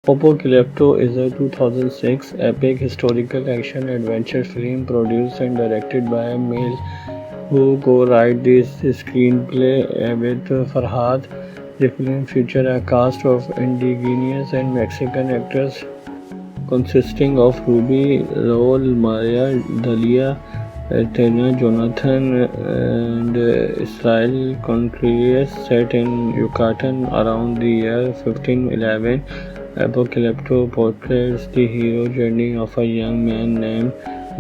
Apocalypto is a 2006 epic historical action-adventure film produced and directed by Emil who co-wrote this screenplay with Farhad. The film features a cast of indigenous and Mexican actors consisting of Ruby Raul, Maria Dalia, Tena Jonathan, and Israel Contreras, set in Yucatan around the year 1511. Apocalypto portrays the hero journey of a young man named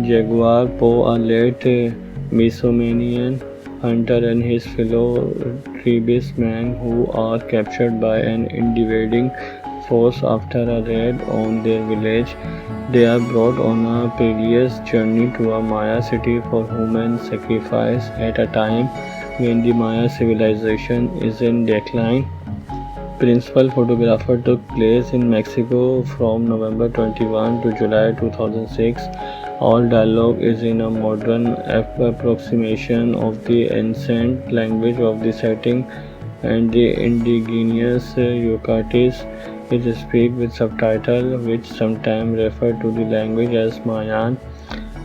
Jaguar Poe, a late Mesomanian hunter, and his fellow tribesmen who are captured by an invading force after a raid on their village. They are brought on a perilous journey to a Maya city for human sacrifice at a time when the Maya civilization is in decline. Principal photography took place in Mexico from November 21 to July 2006. All dialogue is in a modern approximation of the ancient language of the setting and the indigenous Yucatecs. It speaks with subtitles which sometimes refer to the language as Mayan.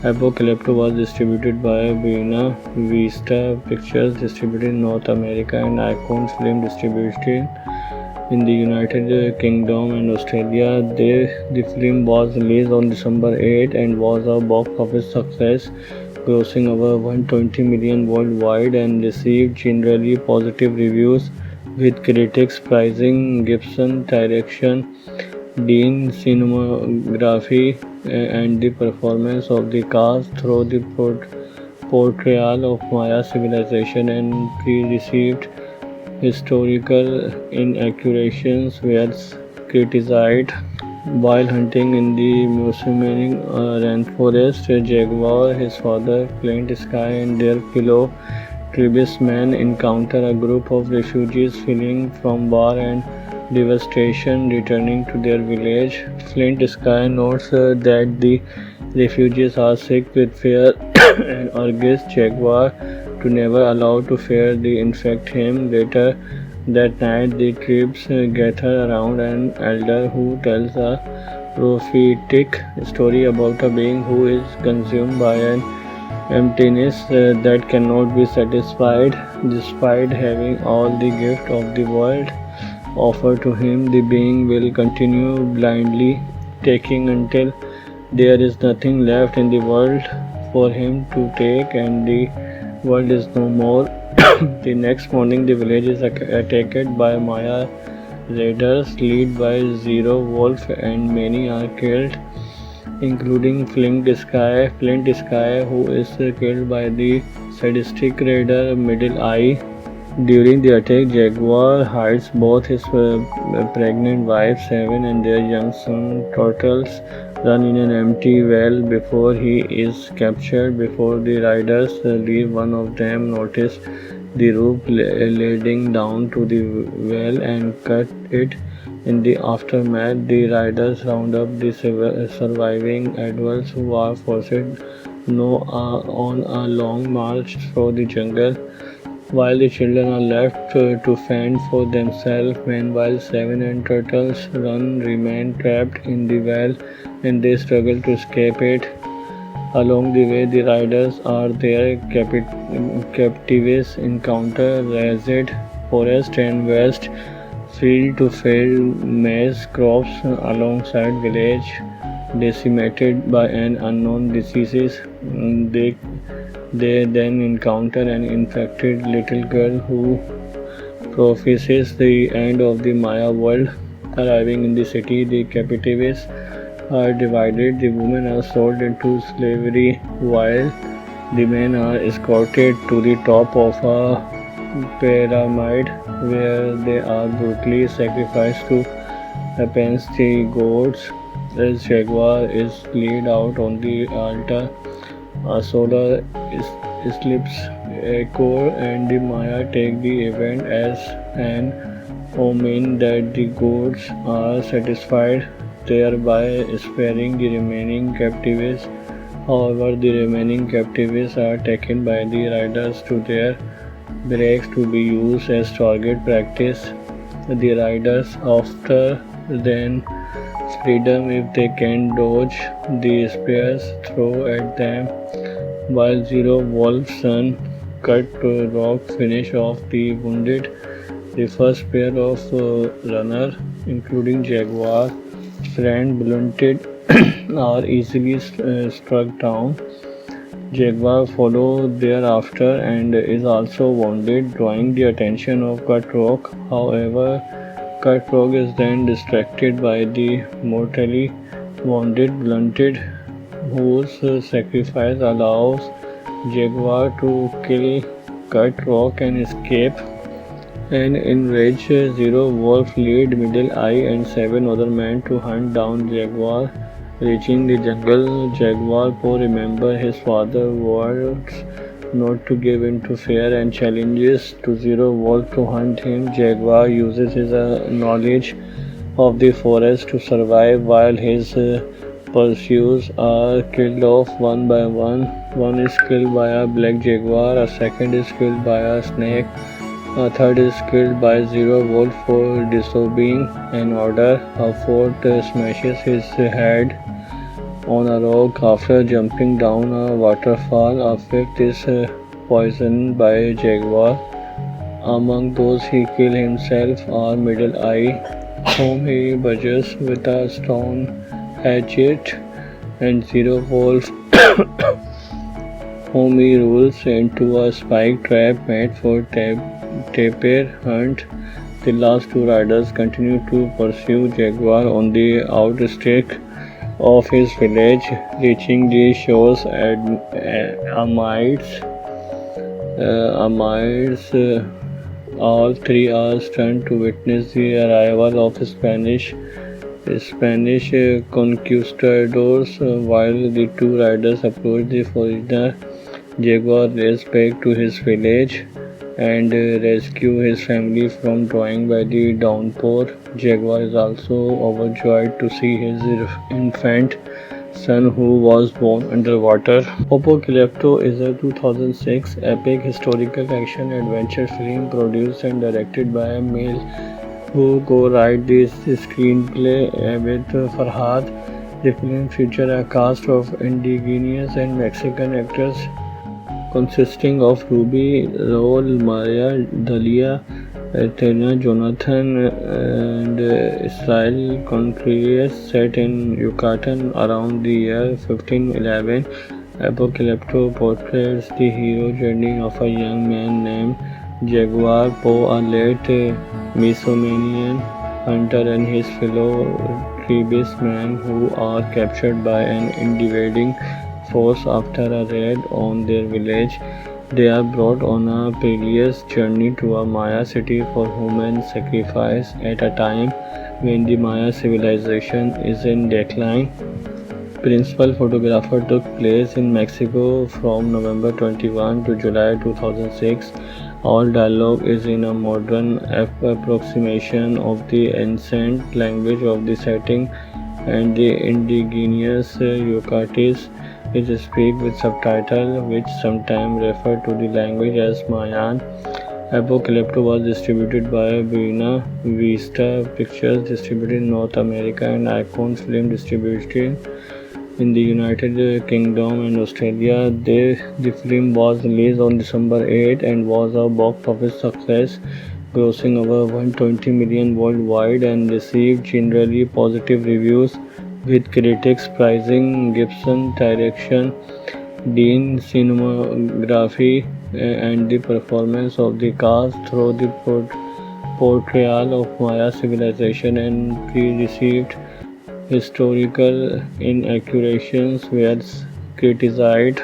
Apocalypto was distributed by Buena Vista Pictures, distributed in North America, and Icon Film distributed in the United Kingdom and Australia. The film was released on December 8 and was a box office success, grossing over 120 million worldwide and received generally positive reviews, with critics praising Gibson's direction, Dean's cinematography, and the performance of the cast through the portrayal of Maya civilization, and received historical inaccuracies were criticized. While hunting in the Mesomanian rainforest, Jaguar, his father, Clint Sky, and their fellow tribesmen encounter a group of refugees fleeing from war and devastation, returning to their village. Flint Sky notes that the refugees are sick with fear and urges Jaguar to never allow to fear the infect him. Later that night, the tribes gather around an elder who tells a prophetic story about a being who is consumed by an emptiness that cannot be satisfied. Despite having all the gift of the world offered to him, the being will continue blindly taking until there is nothing left in the world for him to take, and the world is no more. The next morning, the village is attacked by Maya raiders led by Zero Wolf, and many are killed, including Flint Sky. Flint Sky, who is killed by the sadistic raider Middle Eye. During the attack, Jaguar hides both his pregnant wife Seven and their young son Turtles run in an empty well before he is captured. Before the riders leave, one of them notices the rope leading down to the well and cut it. In the aftermath, the riders round up the surviving adults who are forced on a long march through the jungle, while the children are left to fend for themselves. Meanwhile, Seven and Turtles remain trapped in the well, and they struggle to escape it. Along the way, the riders are their captives encounter razed forest and vast field-to-field maize crops alongside village decimated by an unknown disease. They then encounter an infected little girl who prophesies the end of the Maya world. Arriving in the city, the captives are divided. The women are sold into slavery while the men are escorted to the top of a pyramid where they are brutally sacrificed to appease the gods. As Jaguar is laid out on the altar, a solar eclipse occurs, and the Maya take the event as an omen that the gods are satisfied, thereby sparing the remaining captives. However, the remaining captives are taken by the riders to their barracks to be used as target practice. The riders, after then freedom if they can dodge the spears thrown at them, while Zero Wolf's son Cut Rock finish off the wounded. The first pair of runners, including Jaguar, friend blunted are easily struck down. Jaguar follows thereafter and is also wounded, drawing the attention of Cut Rock. However, Cut Rock is then distracted by the mortally wounded Blunted, whose sacrifice allows Jaguar to kill Cut Rock and escape. An enraged Zero Wolf lead Middle Eye and 7 other men to hunt down Jaguar. Reaching the jungle, Jaguar Po remembers his father's words not to give in to fear and challenges to Zero Wolf to hunt him. Jaguar uses his knowledge of the forest to survive while his pursuers are killed off one by one. One is killed by a black jaguar, a second is killed by a snake, a third is killed by Zero Wolf for disobeying an order, a fourth smashes his head on a rock after jumping down a waterfall, a fifth is poisoned by a jaguar. Among those he killed himself are Middle Eye, whom he badgers with a stone hatchet, and Zero Wolf, whom he rolls into a spike trap made for tapir hunt. The last two riders continue to pursue Jaguar on the outskirts of his village, reaching the shores at Amides. All three are stunned to witness the arrival of Spanish conquistadors. While the two riders approach the foreigner, Jaguar races back to his village and rescue his family from drowning by the downpour. Jaguar is also overjoyed to see his infant son, who was born underwater. Apocalypto is a 2006 epic historical action adventure film produced and directed by Mel, who co-wrote this screenplay with Farhad. The film features a cast of indigenous and Mexican actors consisting of Ruby, Raul, Maria, Dalia, Tena, Jonathan, and Israel Contreras. Set in Yucatan around the year 1511, Apocalypto portrays the hero journey of a young man named Jaguar Po, a late Mesomanian hunter, and his fellow tribesmen who are captured by an invading force after a raid on their village. They are brought on a perilous journey to a Maya city for human sacrifice at a time when the Maya civilization is in decline. Principal photography took place in Mexico from November 21 to July 2006. All dialogue is in a modern approximation of the ancient language of the setting, and the indigenous Yucatecs is speak with subtitles, which sometimes refer to the language as Mayan. Apocalypto was distributed by Buena Vista Pictures, distributed in North America, and Icon Film distributed in the United Kingdom and Australia. The film was released on December 8 and was a box office success, grossing over 120 million worldwide and received generally positive reviews, with critics praising Gibson's direction, Dean's cinematography, and the performance of the cast through the portrayal of Maya civilization, and pre-received historical inaccuracies were criticized.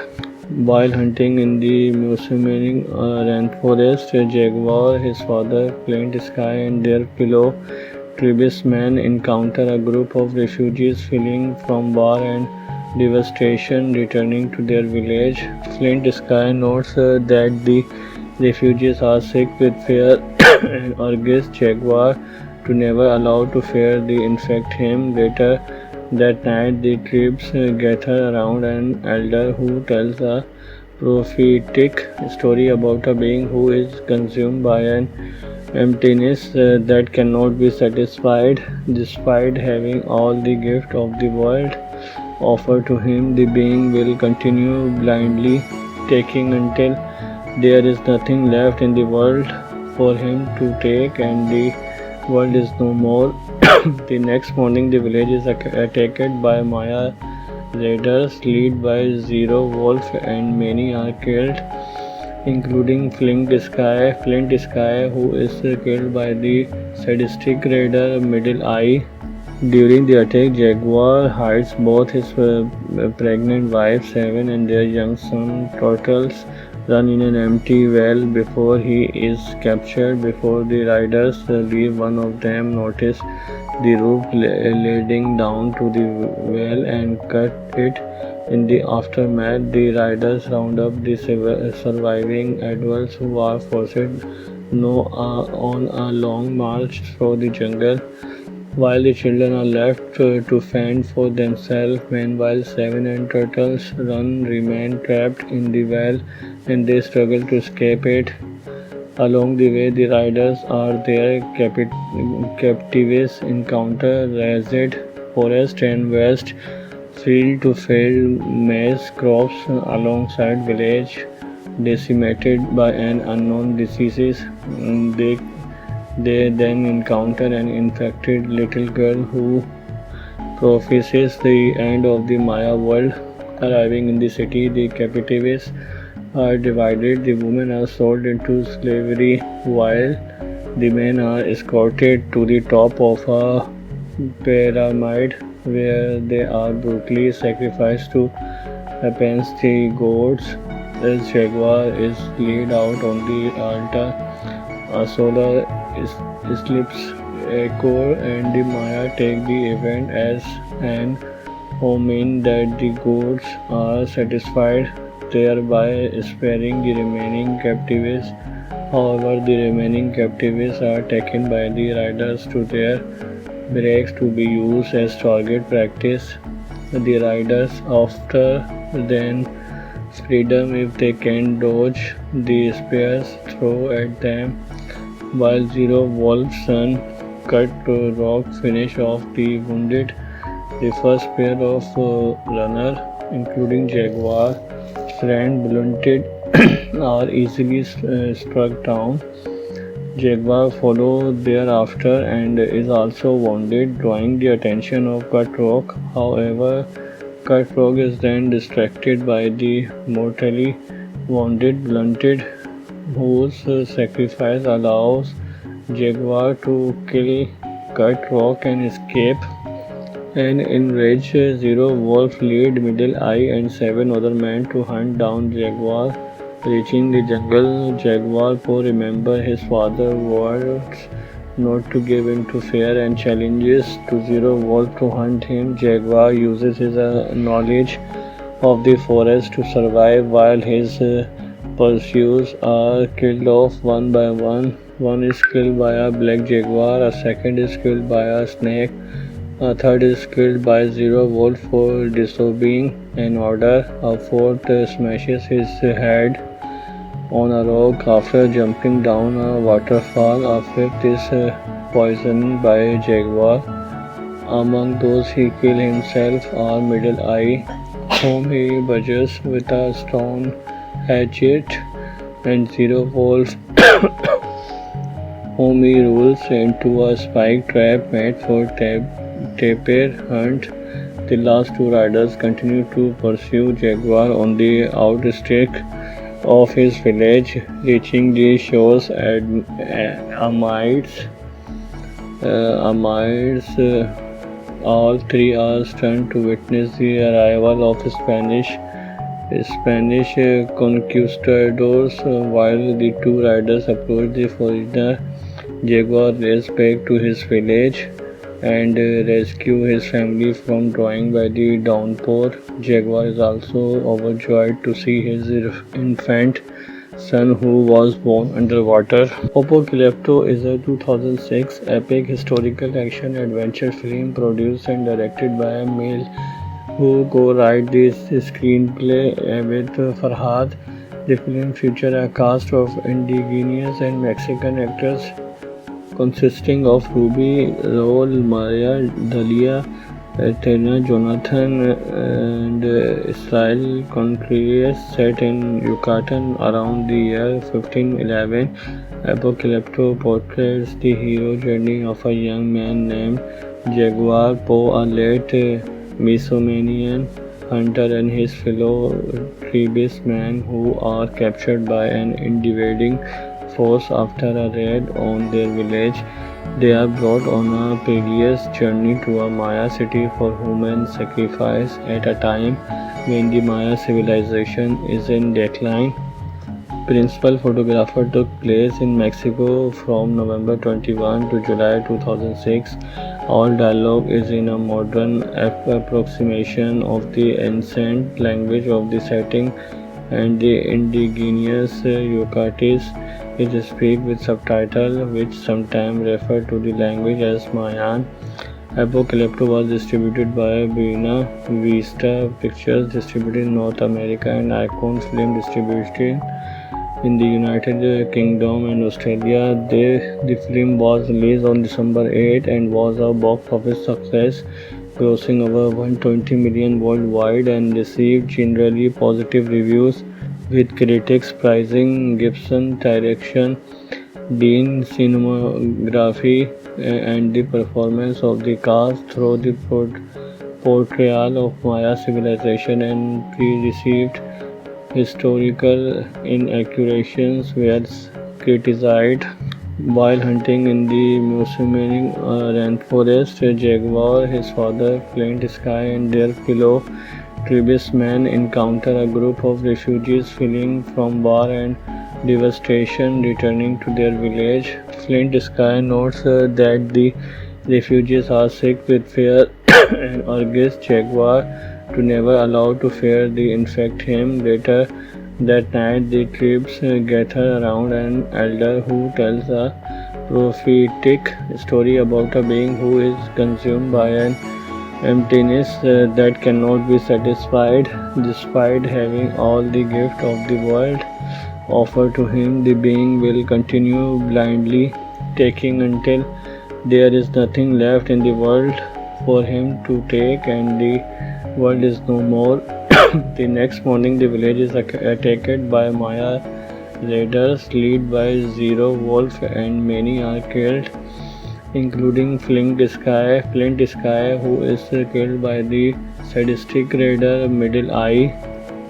While hunting in the Mesomanian rainforest, Jaguar, his father, Flint Sky, and their fellow tribesmen encounter a group of refugees fleeing from war and devastation, returning to their village. Flint Sky notes that the refugees are sick with fear and urges Jaguar to never allow to fear the infect him. Later that night, the tribes gather around an elder who tells a prophetic story about a being who is consumed by an emptiness that cannot be satisfied. Despite having all the gift of the world offered to him, the being will continue blindly taking until there is nothing left in the world for him to take, and the world is no more. The next morning, the village is attacked by Maya raiders led by Zero Wolf, and many are killed, including Flint Sky, who is killed by the sadistic raider Middle Eye. During the attack, Jaguar hides both his pregnant wife Seven and their young son Turtles run in an empty well before he is captured. Before the riders leave, one of them notices the roof leading down to the well and cut it. In the aftermath, the riders round up the surviving adults who are forced on a long march through the jungle, while the children are left to fend for themselves. Meanwhile, Seven and Turtles remain trapped in the well, and they struggle to escape it. Along the way, the riders are their captives encounter razed forest and vast field-to-field maize crops alongside village decimated by an unknown disease. They they then encounter an infected little girl who prophesies the end of the Maya world. Arriving in the city, the captives are divided. The women are sold into slavery while the men are escorted to the top of a pyramid where they are brutally sacrificed to appease the gods. As Jaguar is laid out on the altar, a solar eclipse occurs, and the Maya take the event as an omen that the gods are satisfied, thereby sparing the remaining captives. However, the remaining captives are taken by the riders to their barracks to be used as target practice. The riders, after then freedom if they can dodge the spears thrown at them, while Zero Wolf's son Cut Rock finish off the wounded. The first pair of runners, including Jaguar, friend Blunted, are easily struck down. Jaguar follows thereafter and is also wounded, drawing the attention of Cut Rock. However, Cut Rock is then distracted by the mortally wounded Blunted, whose sacrifice allows Jaguar to kill Cut Rock and escape. An enraged Zero Wolf leads Middle Eye and 7 other men to hunt down Jaguar. Reaching the jungle, Jaguar remembers his father's words not to give in to fear and challenges to Zero Wolf to hunt him. Jaguar uses his knowledge of the forest to survive, while his pursuers are killed off one by one. One is killed by a black jaguar, a second is killed by a snake, a third is killed by Zero Wolf for disobeying an order, a fourth smashes his head on a rock after jumping down a waterfall, a fifth is poisoned by a jaguar. Among those he killed himself are Middle Eye, whom he badgers with a stone hatchet, and Zero Wolf, whom he rolls into a spike trap made for tapir hunt. The last two riders continue to pursue Jaguar on the outskirts of his village, reaching the shores at Amides. All three are stunned to witness the arrival of Spanish conquistadors. While the two riders approach the foreigner, Jaguar races back to his village and rescue his family from drowning by the downpour. Jaguar is also overjoyed to see his infant son, who was born underwater. Apocalypto is a 2006 epic historical action adventure film produced and directed by Mel who co-write this screenplay with Farhad. The film features a cast of indigenous and Mexican actors consisting of Ruby Raul, Maria Dalia, Tena Jonathan, and Israel Contreras, set in Yucatan around the year 1511. Apocalypto portrays the hero journey of a young man named Jaguar Poe, a late Mesomanian hunter, and his fellow tribesmen who are captured by an invading force after a raid on their village. They are brought on a perilous journey to a Maya city for human sacrifice at a time when the Maya civilization is in decline. Principal photographer took place in Mexico from November 21 to July 2006. All dialogue is in a modern approximation of the ancient language of the setting, and the indigenous Yucatis is speak with subtitle, which sometimes refer to the language as Mayan. Apocalypto was distributed by Buena Vista Pictures, distributed in North America, and Icon Film distributed in the United Kingdom and Australia. The film was released on December 8 and was a box office success, grossing over 120 million worldwide and received generally positive reviews, with critics praising Gibson's direction, Dean's cinematography, and the performance of the cast through the portrayal of Maya civilization, and pre-received historical inaccuracies were criticized. While hunting in the Mesomanian rainforest, Jaguar, his father, Flint Sky, and their fellow tribesmen encounter a group of refugees fleeing from war and devastation, returning to their village. Flint Sky notes that the refugees are sick with fear and urges Jaguar to never allow to fear the infect him. Later that night, the tribes gather around an elder who tells a prophetic story about a being who is consumed by an emptiness that cannot be satisfied. Despite having all the gift of the world offered to him, the being will continue blindly taking until there is nothing left in the world for him to take, and the world is no more. The next morning, the village is attacked by Maya raiders led by Zero Wolf, and many are killed, including Flint Sky, who is killed by the sadistic raider Middle Eye.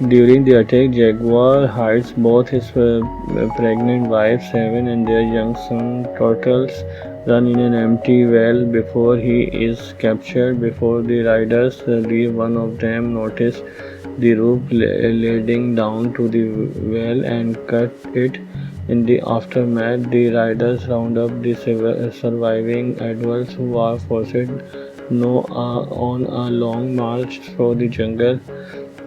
During the attack, Jaguar hides both his pregnant wife Seven and their young son Turtles run in an empty well before he is captured. Before the riders leave, one of them notices the rope leading down to the well and cut it. In the aftermath, the riders round up the surviving adults who are forced on a long march through the jungle,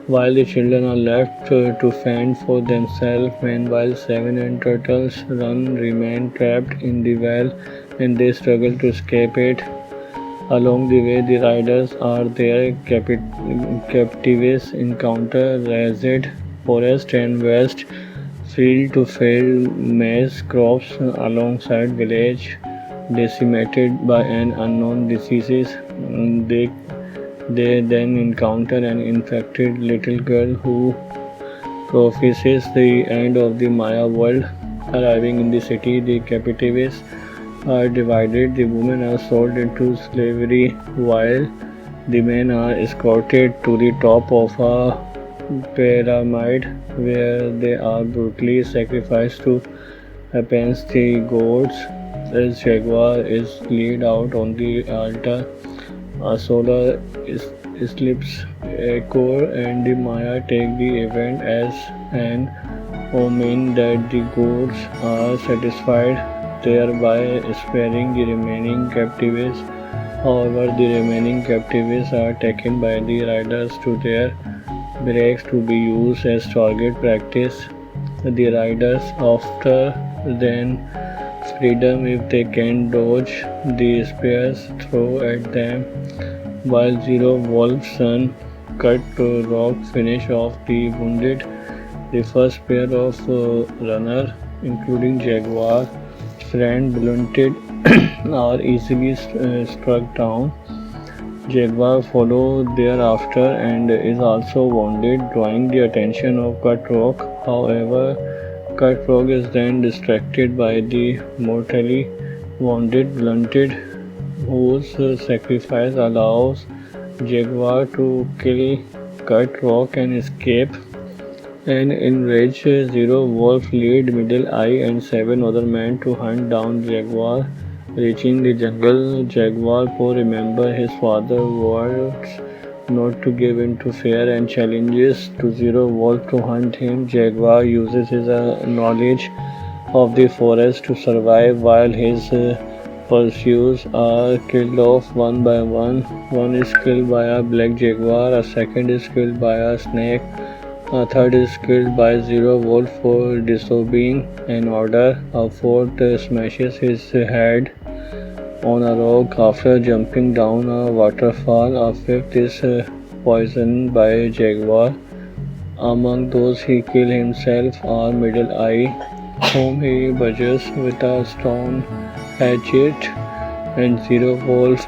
while the children are left to fend for themselves. Meanwhile, Seven and Turtles remain trapped in the well, and they struggle to escape it. Along the way, the riders are their captives encounter razed forest and vast field-to-field maize crops alongside village decimated by an unknown disease. They then encounter an infected little girl who prophesies the end of the Maya world. Arriving in the city, the captives are divided. The women are sold into slavery, while the men are escorted to the top of a pyramid where they are brutally sacrificed to appease the gods. As Jaguar is laid out on the altar, a solar eclipse occurs, and the Maya take the event as an omen that the gods are satisfied, thereby sparing the remaining captives. However, the remaining captives are taken by the riders to their barracks to be used as target practice. The riders offer them freedom if they can dodge the spears thrown at them, while Zero Wolf's son cut rock finish off the wounded. The first pair of runner, including Jaguar, friend blunted or easily struck down. Jaguar followed thereafter and is also wounded, drawing the attention of Cut Rock. However, Cut Rock is then distracted by the mortally wounded Blunted, whose sacrifice allows Jaguar to kill Cut Rock and escape. An enraged Zero Wolf lead Middle Eye and 7 other men to hunt down Jaguar. Reaching the jungle, Jaguar Po remembers his father's words not to give in to fear and challenges to Zero Wolf to hunt him. Jaguar uses his knowledge of the forest to survive while his pursuers are killed off one by one. One is killed by a black jaguar, a second is killed by a snake, a third is killed by Zero Wolf for disobeying an order, a fourth smashes his head on a rock after jumping down a waterfall, a fifth is poisoned by a jaguar. Among those he killed himself are Middle Eye, whom he badgers with a stone hatchet, and Zero Wolf,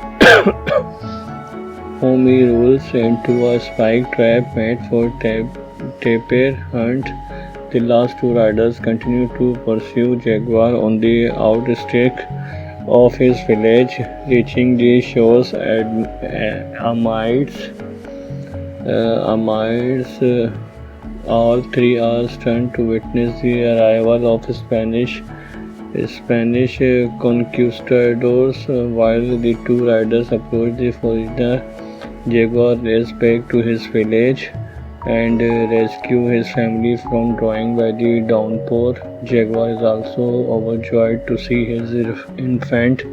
whom he rules into a spike trap made for tapir hunt. The last two riders continue to pursue Jaguar on the outskirts of his village, reaching the shores at Amides. All three are stunned to witness the arrival of Spanish conquistadors. While the two riders approach the foreigner, Jaguar races back to his village and rescue his family from drowning by the downpour. Jaguar is also overjoyed to see his infant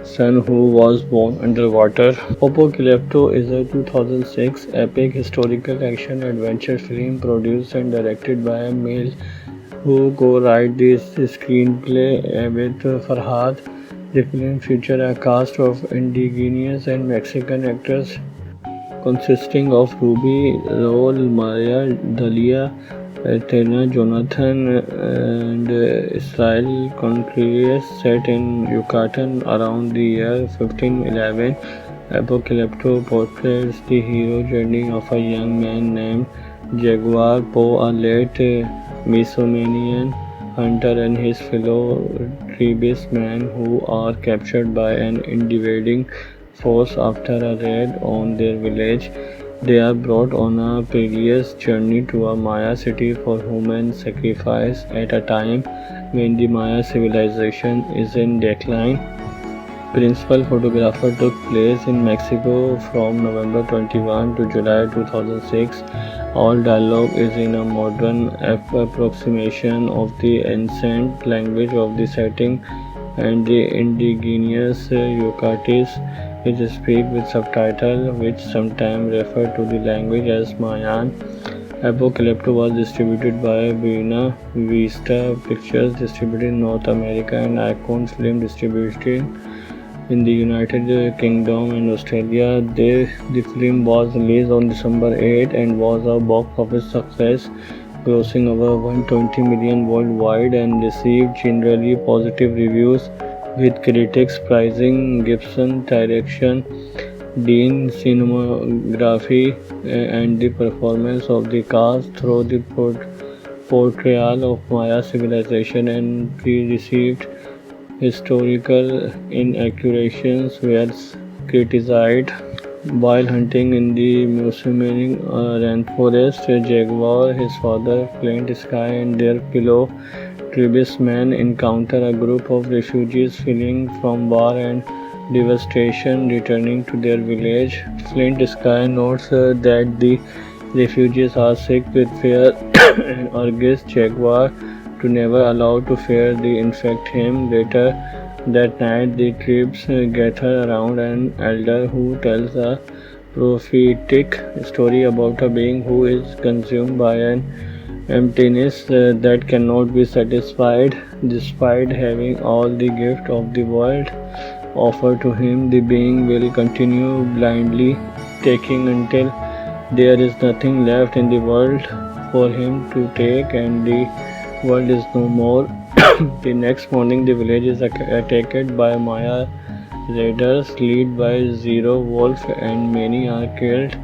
son, who was born underwater. Apocalypto is a 2006 epic historical action adventure film produced and directed by Mel, who co-wrote this screenplay with Farhad. The film featured a cast of indigenous and Mexican actors consisting of Ruby, Raul, Maria, Dalia, Tena, Jonathan, and Israel Contreras. Set in Yucatan around the year 1511, Apocalypto portrays the hero journey of a young man named Jaguar Po, a late Mesomanian hunter, and his fellow tribesmen who are captured by an invading force after a raid on their village. They are brought on a perilous journey to a Maya city for human sacrifice at a time when the Maya civilization is in decline. Principal photographer took place in Mexico from November 21 to July 2006. All dialogue is in a modern approximation of the ancient language of the setting, and the indigenous Yucatis is speak with subtitle, which sometimes refer to the language as Mayan. Apocalypto was distributed by Buena Vista Pictures, distributed in North America, and Icon Film distributed in the United Kingdom and Australia. The film was released on December 8 and was a box office success, grossing over 120 million worldwide and received generally positive reviews, with critics praising Gibson's direction, Dean cinematography, and the performance of the cast through the portrayal of Maya civilization, and received historical inaccuracies were criticized. While hunting in the Mesomanian rainforest, Jaguar, his father, Flint Sky, and their fellow tribesmen encounter a group of refugees fleeing from war and devastation, returning to their village. Flint Sky notes that the refugees are sick with fear and urges Jaguar to never allow to fear the infect him. Later that night, the tribes gather around an elder who tells a prophetic story about a being who is consumed by an emptiness that cannot be satisfied. Despite having all the gift of the world offered to him, the being will continue blindly taking until There is nothing left in the world for him to take, and the world is no more. The next morning, the village is attacked by Maya raiders led by Zero Wolf, and many are killed,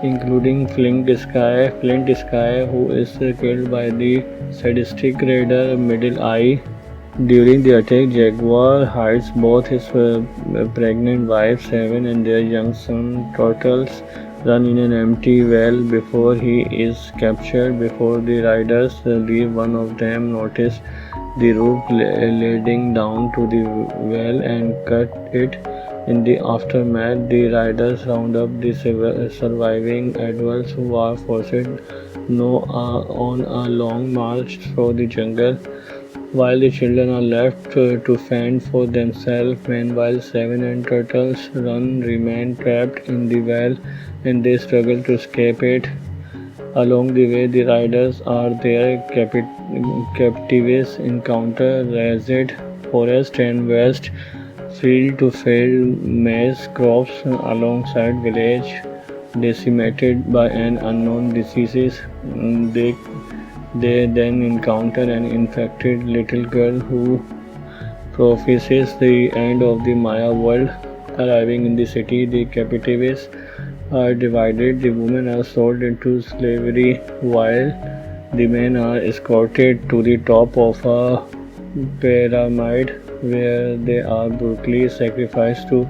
including Flint Sky, who is killed by the sadistic raider Middle Eye. During the attack, Jaguar hides both his pregnant wife Seven and their young son Turtles run in an empty well before he is captured. Before the riders leave, one of them notices the rope leading down to the well and cut it. In the aftermath, the riders round up the surviving adults who are forced on a long march through the jungle, while the children are left to fend for themselves. Meanwhile, Seven and Turtles remain trapped in the well, and they struggle to escape it. Along the way, the riders are their captives encounter razed forest and vast field-to-field maize crops alongside village decimated by an unknown disease. They they then encounter an infected little girl who prophesies the end of the Maya world. Arriving in the city, the captives are divided. The women are sold into slavery, while the men are escorted to the top of a pyramid where they are brutally sacrificed to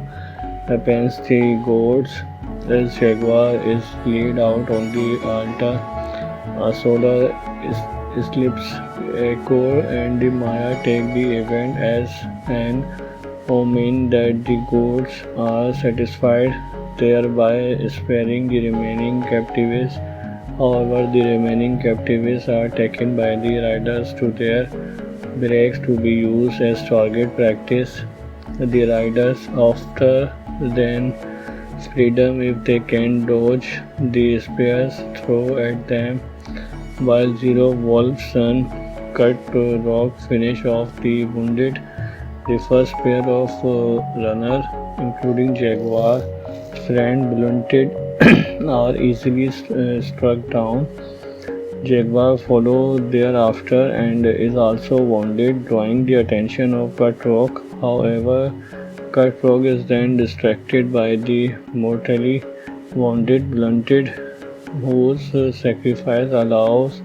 appease the gods. As Jaguar is laid out on the altar, a solar eclipse occurs, and the Maya take the event as an omen that the gods are satisfied, thereby sparing the remaining captives. However, the remaining captives are taken by the riders to their barracks to be used as target practice. The riders offer then freedom if they can dodge the spears thrown at them, while Zero Wolf's son Cut Rock finish off the wounded. The first pair of runners, including Jaguar, friend Blunted, are easily struck down. Jaguar follows thereafter and is also wounded, drawing the attention of Cutrock. However, Cutrock is then distracted by the mortally wounded Blunted, whose sacrifice allows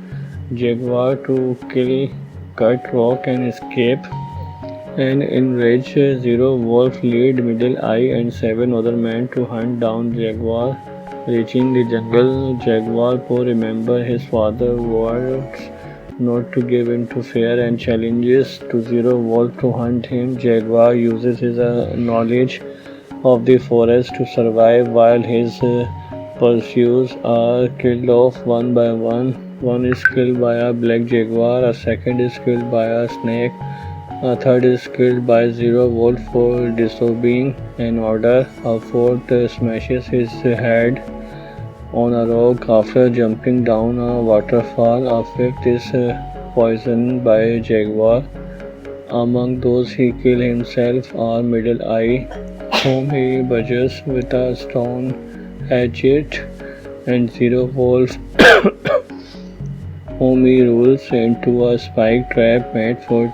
Jaguar to kill Cutrock and escape. An enraged Zero Wolf leads Middle Eye and 7 other men to hunt down Jaguar. Reaching the jungle, Jaguar Po remembers his father's words not to give in to fear and challenges to Zero Wolf to hunt him. Jaguar uses his knowledge of the forest to survive, while his pursuers are killed off one by one. One is killed by a black jaguar, a second is killed by a snake, a third is killed by Zero Wolf for disobeying an order. A fourth smashes his head on a rock after jumping down a waterfall. A fifth is poisoned by a jaguar. Among those he kills himself are Middle Eye, whom he badgers with a stone hatchet, and Zero Wolf, whom he rolls into a spike trap made for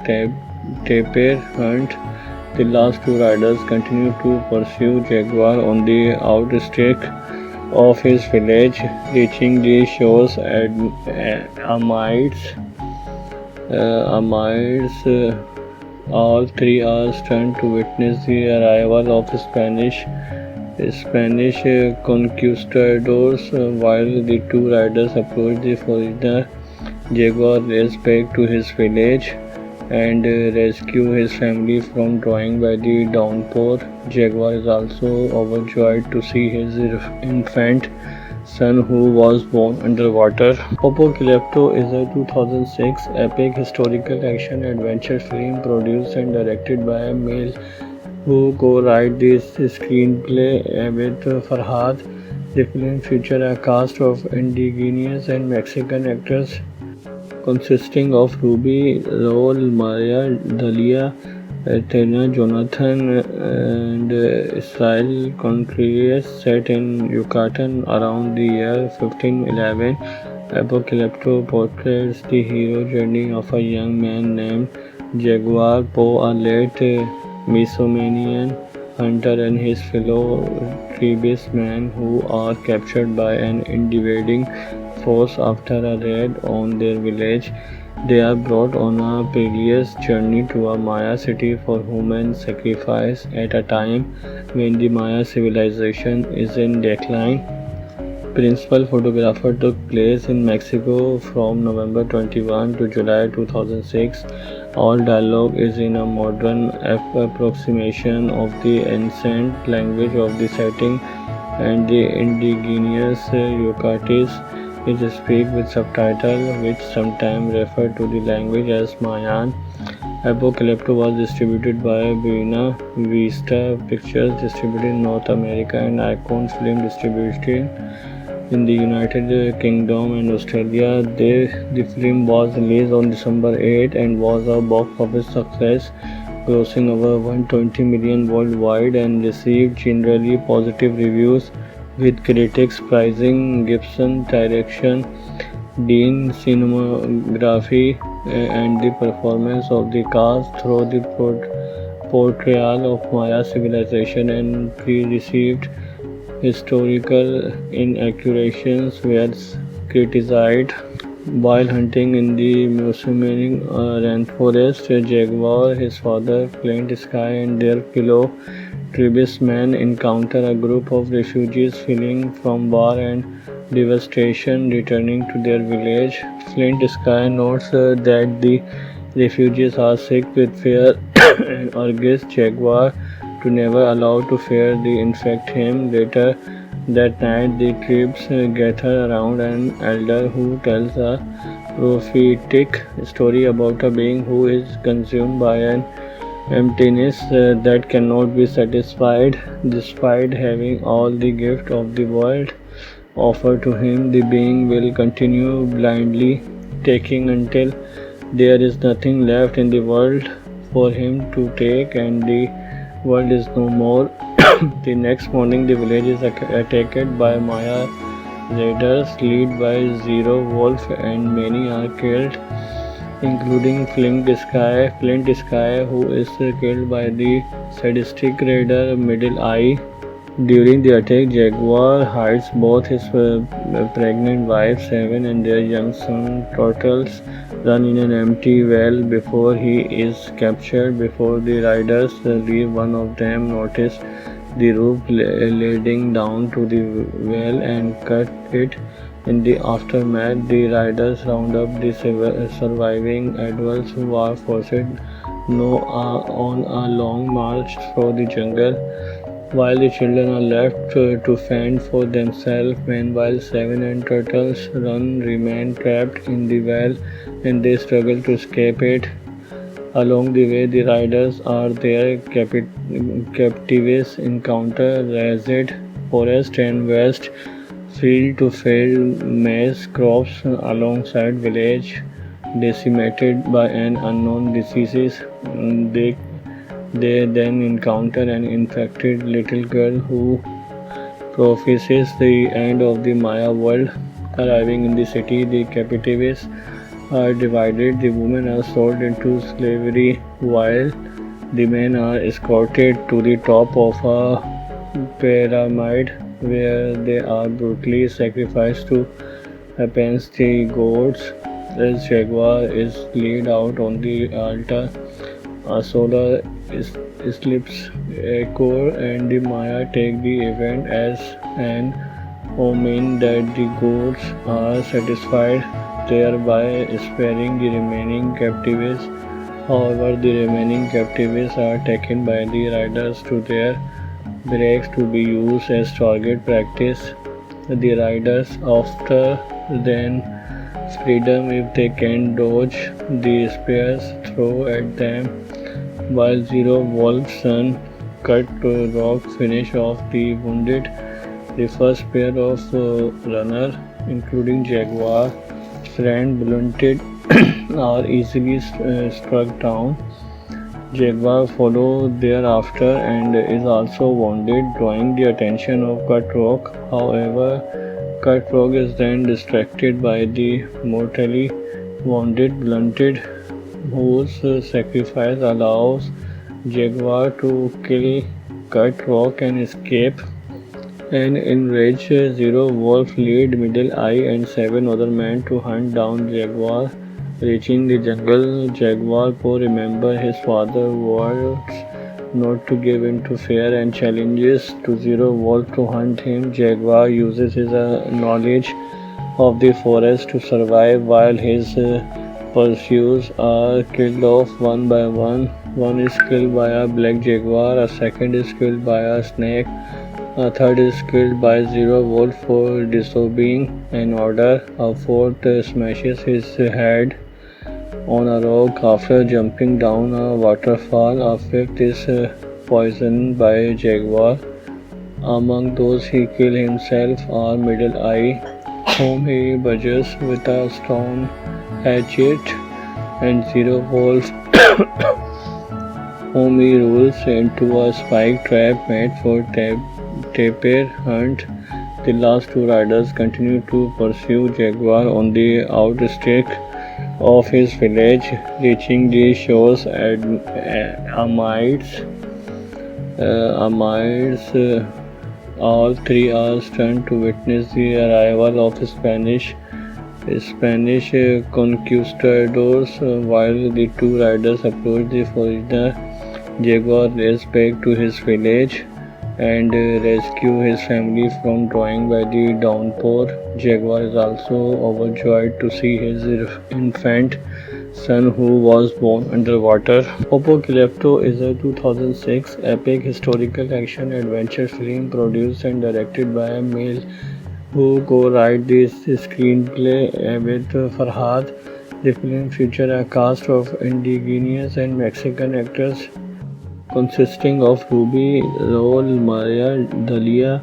tapir hunt. The last two riders continue to pursue Jaguar on the outskirts of his village, reaching the shores at Amides. All three are stunned to witness the arrival of Spanish conquistadors. While the two riders approach the foreigner, Jaguar races back to his village and rescue his family from drowning by the downpour. Jaguar is also overjoyed to see his infant son, who was born underwater. Apocalypto is a 2006 epic historical action adventure film produced and directed by Mel, who co-wrote this screenplay with Farhad. The film features a cast of indigenous and Mexican actors consisting of Ruby, Raul, Maria, Dalia, Athena Jonathan and Israel Contreras set in Yucatan around the year 1511. Apocalypto portrays the hero journey of a young man named Jaguar Poe, a late Mesomanian hunter, and his fellow tribesmen who are captured by an invading force after a raid on their village. They are brought on a perilous journey to a Maya city for human sacrifice at a time when the Maya civilization is in decline. Principal photographer took place in Mexico from November 21 to July 2006. All dialogue is in a modern approximation of the ancient language of the setting, and the indigenous Yucatis is speak with subtitles which sometimes refer to the language as Mayan. Apocalypto was distributed by Buena Vista Pictures, distributed in North America, and Icon Film distributed in the United Kingdom and Australia. The film was released on December 8 and was a box office success, grossing over 120 million worldwide and received generally positive reviews, with critics praising Gibson's direction, Dean's cinematography, and the performance of the cast through the portrayal of Maya civilization, and received historical inaccuracies were criticized. While hunting in the Mesomanian rainforest, Jaguar, his father, Flint Sky, and their fellow tribesmen encounter a group of refugees fleeing from war and devastation, returning to their village. Flint Sky notes that the refugees are sick with fear and urges Jaguar to never allow to fear the infect him. Later that night, the tribes gather around an elder who tells a prophetic story about a being who is consumed by an emptiness that cannot be satisfied. Despite having all the gift of the world offered to him, the being will continue blindly taking until there is nothing left in the world for him to take, and the world is no more. The next morning, the village is attacked by Maya raiders led by Zero Wolf, and many are killed, including Flint Sky, who is killed by the sadistic raider Middle Eye. During the attack, Jaguar hides both his pregnant wife Seven and their young son Turtles run in an empty well before he is captured. Before the riders leave, one of them notices the roof leading down to the well and cut it. In the aftermath, the riders round up the surviving adults who are forced on a long march through the jungle, while the children are left to fend for themselves. Meanwhile, Seven and Turtles remain trapped in the well, and they struggle to escape it. Along the way, the riders are their captives encounter razed forest and vast field-to-field maize crops alongside village decimated by an unknown disease. They then encounter an infected little girl who prophesies the end of the Maya world. Arriving in the city, the captives are divided. The women are sold into slavery, while the men are escorted to the top of a pyramid where they are brutally sacrificed to appease the gods. As Jaguar is laid out on the altar, a solar eclipse occurs, and the Maya take the event as an omen that the gods are satisfied, thereby sparing the remaining captives. However, the remaining captives are taken by the riders to their barracks to be used as target practice. The riders after then freedom if they can dodge the spears thrown at them, while Zero Wolf's son cut rock finish off the wounded. The first pair of runners, including Jaguar, friend blunted, are easily struck down. Jaguar follows thereafter and is also wounded, drawing the attention of Cutthroat. However, Cutthroat is then distracted by the mortally wounded Blunted, whose sacrifice allows Jaguar to kill Cutthroat and escape. An enraged Zero Wolf leads Middle Eye and 7 other men to hunt down Jaguar. Reaching the jungle, Jaguar Po remembers his father's words not to give in to fear and challenges to Zero Wolf to hunt him. Jaguar uses his knowledge of the forest to survive while his pursuers are killed off one by one. One is killed by a black jaguar, a second is killed by a snake, a third is killed by Zero Wolf for disobeying an order, a fourth smashes his head on a rock after jumping down a waterfall, a fifth is poisoned by a jaguar. Among those he kills himself are Middle Eye, whom he badgers with a stone hatchet, and Zero Wolf, whom he rolls into a spike trap made for tapir hunt. The last two riders continue to pursue Jaguar on the outskirts of his village, reaching the shores at Amides. All three are stunned to witness the arrival of Spanish conquistadors. While the two riders approach the foreigner, Jaguar races back to his village and rescue his family from drowning by the downpour. Jaguar is also overjoyed to see his infant son, who was born underwater. Apocalypto is a 2006 epic historical action adventure film produced and directed by Mel, who co-wrote this screenplay with Farhad. The film features a cast of indigenous and Mexican actors consisting of Ruby Raul, Maria Dalia,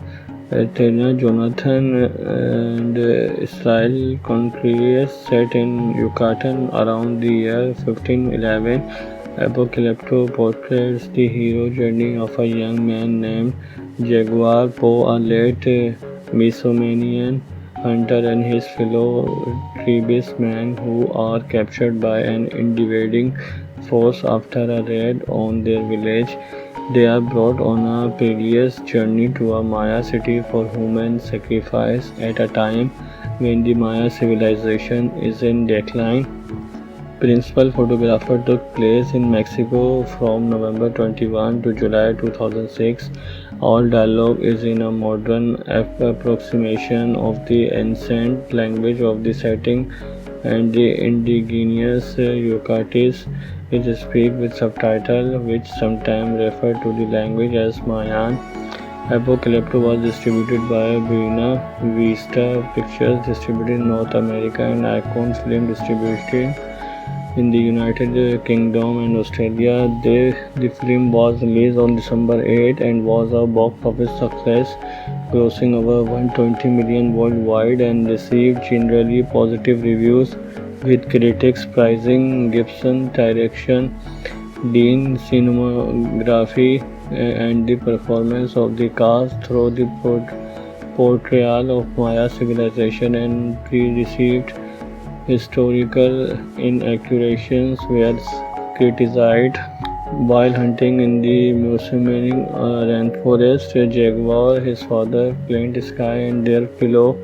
Tena Jonathan, and Israel Contreras. Set in Yucatan around the year 1511, Apocalypto portrays the hero journey of a young man named Jaguar Po, a late Mesomanian hunter, and his fellow tribesmen who are captured by an invading force after a raid on their village. They are brought on a perilous journey to a Maya city for human sacrifice at a time when the Maya civilization is in decline. Principal photography took place in Mexico from November 21 to July 2006. All dialogue is in a modern approximation of the ancient language of the setting, and the indigenous Yucatecs is speak with subtitles which sometimes refer to the language as Mayan. Apocalypto was distributed by Buena Vista Pictures, distributed in North America, and Icon Film distributed in the United Kingdom and Australia. The film was released on December 8 and was a box office success, grossing over $120 million worldwide and received generally positive reviews, with critics praising Gibson's direction, Dean's cinematography, and the performance of the cast through the portrayal of Maya civilization, and received historical inaccuracies were criticized. While hunting in the Mesomanian rainforest, Jaguar, his father, Flint Sky, and their fellow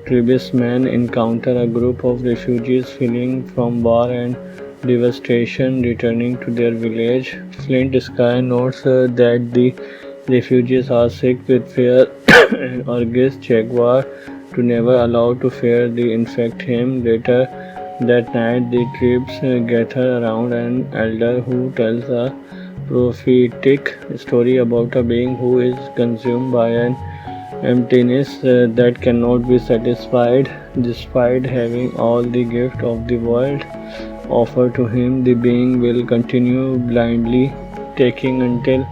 tribesmen encounter a group of refugees fleeing from war and devastation, returning to their village. Flint Sky notes that the refugees are sick with fear and urges Jaguar to never allow to fear the infect him. Later that night, the tribes gather around an elder who tells a prophetic story about a being who is consumed by an emptiness that cannot be satisfied. Despite having all the gift of the world offered to him, the being will continue blindly taking until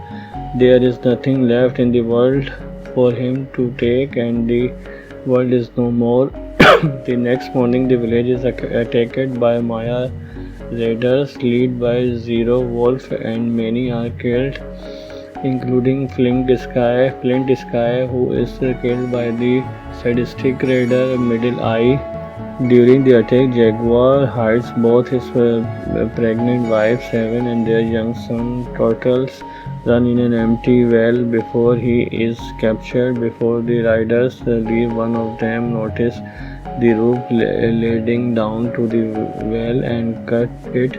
there is nothing left in the world for him to take, and the world is no more. The next morning, the village is attacked by Maya raiders led by Zero Wolf and many are killed, including Flint Sky, who is killed by the sadistic raider Middle Eye. During the attack, Jaguar hides both his pregnant wife Seven and their young son Turtles run in an empty well before he is captured. Before the riders leave, one of them notices the roof leading down to the well and cut it.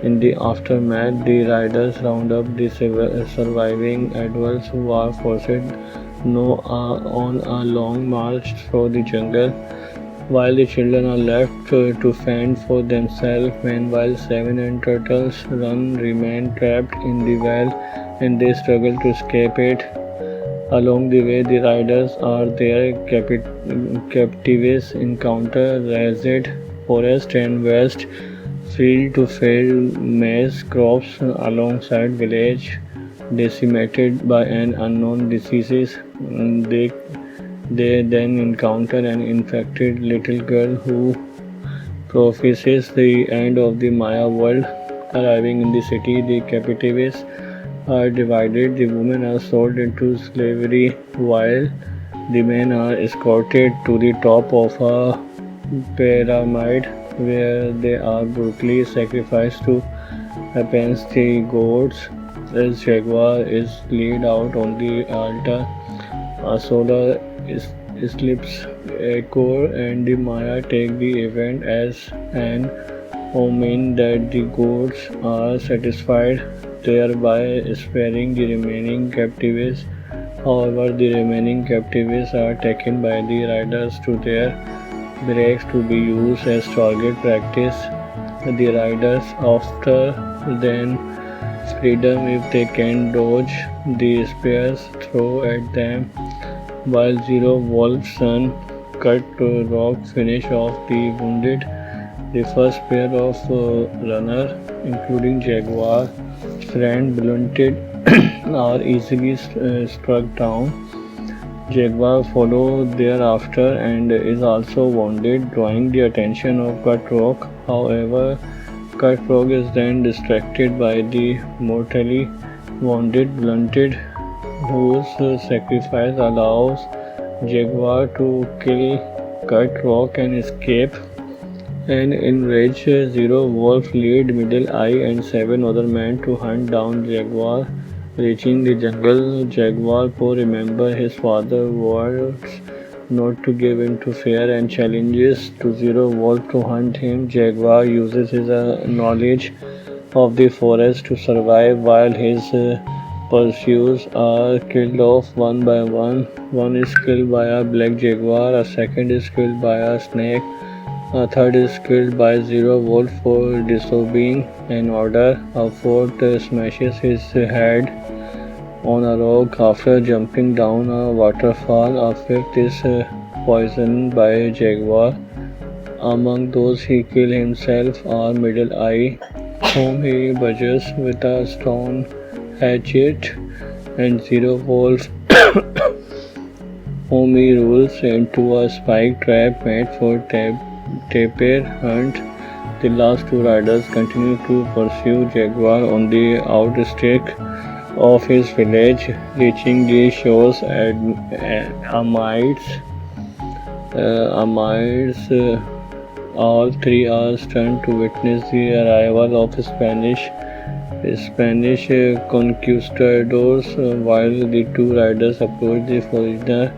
In the aftermath, the riders round up the surviving adults who are forced on a long march through the jungle, while the children are left to fend for themselves. Meanwhile, Seven and Turtles remain trapped in the well and they struggle to escape it. Along the way, the riders or their captives encounter razed forest and vast field-to-field maize crops alongside village decimated by an unknown disease. They then encounter an infected little girl who prophesies the end of the Maya world. Arriving in the city, the captives are divided. The women are sold into slavery while the men are escorted to the top of a pyramid where they are brutally sacrificed to appease the gods. As Jaguar is laid out on the altar, a solar eclipse occurs and the Maya take the event as an omen that the gods are satisfied, thereby sparing the remaining captives. However, the remaining captives are taken by the riders to their barracks to be used as target practice. The riders after then freedom if they can dodge the spears thrown at them, while Zero Wolf's son Cut Rock finish off the wounded. The first pair of runners, including Jaguar friend Blunted, are easily struck down. Jaguar follows thereafter and is also wounded, drawing the attention of Cut Rock. However, Cut Rock is then distracted by the mortally wounded Blunted, whose sacrifice allows Jaguar to kill Cut Rock and escape. An enraged Zero Wolf lead Middle Eye and 7 other men to hunt down Jaguar. Reaching the jungle, Jaguar Po remembers his father's words not to give in to fear and challenges to Zero Wolf to hunt him. Jaguar uses his knowledge of the forest to survive while his pursuers are killed off one by one. One is killed by a black jaguar, a second is killed by a snake, a third is killed by Zero Wolf for disobeying an order, a fourth smashes his head on a rock after jumping down a waterfall, a fifth is poisoned by jaguar. Among those he killed himself are Middle Eye, whom he badgers with a stone hatchet, and Zero Wolf, whom he rolls into a spike trap made for tapir hunt. The last two riders continue to pursue Jaguar on the outskirts of his village, reaching the shores at Amides. All three are stunned to witness the arrival of Spanish conquistadors. While the two riders approach the foreigner,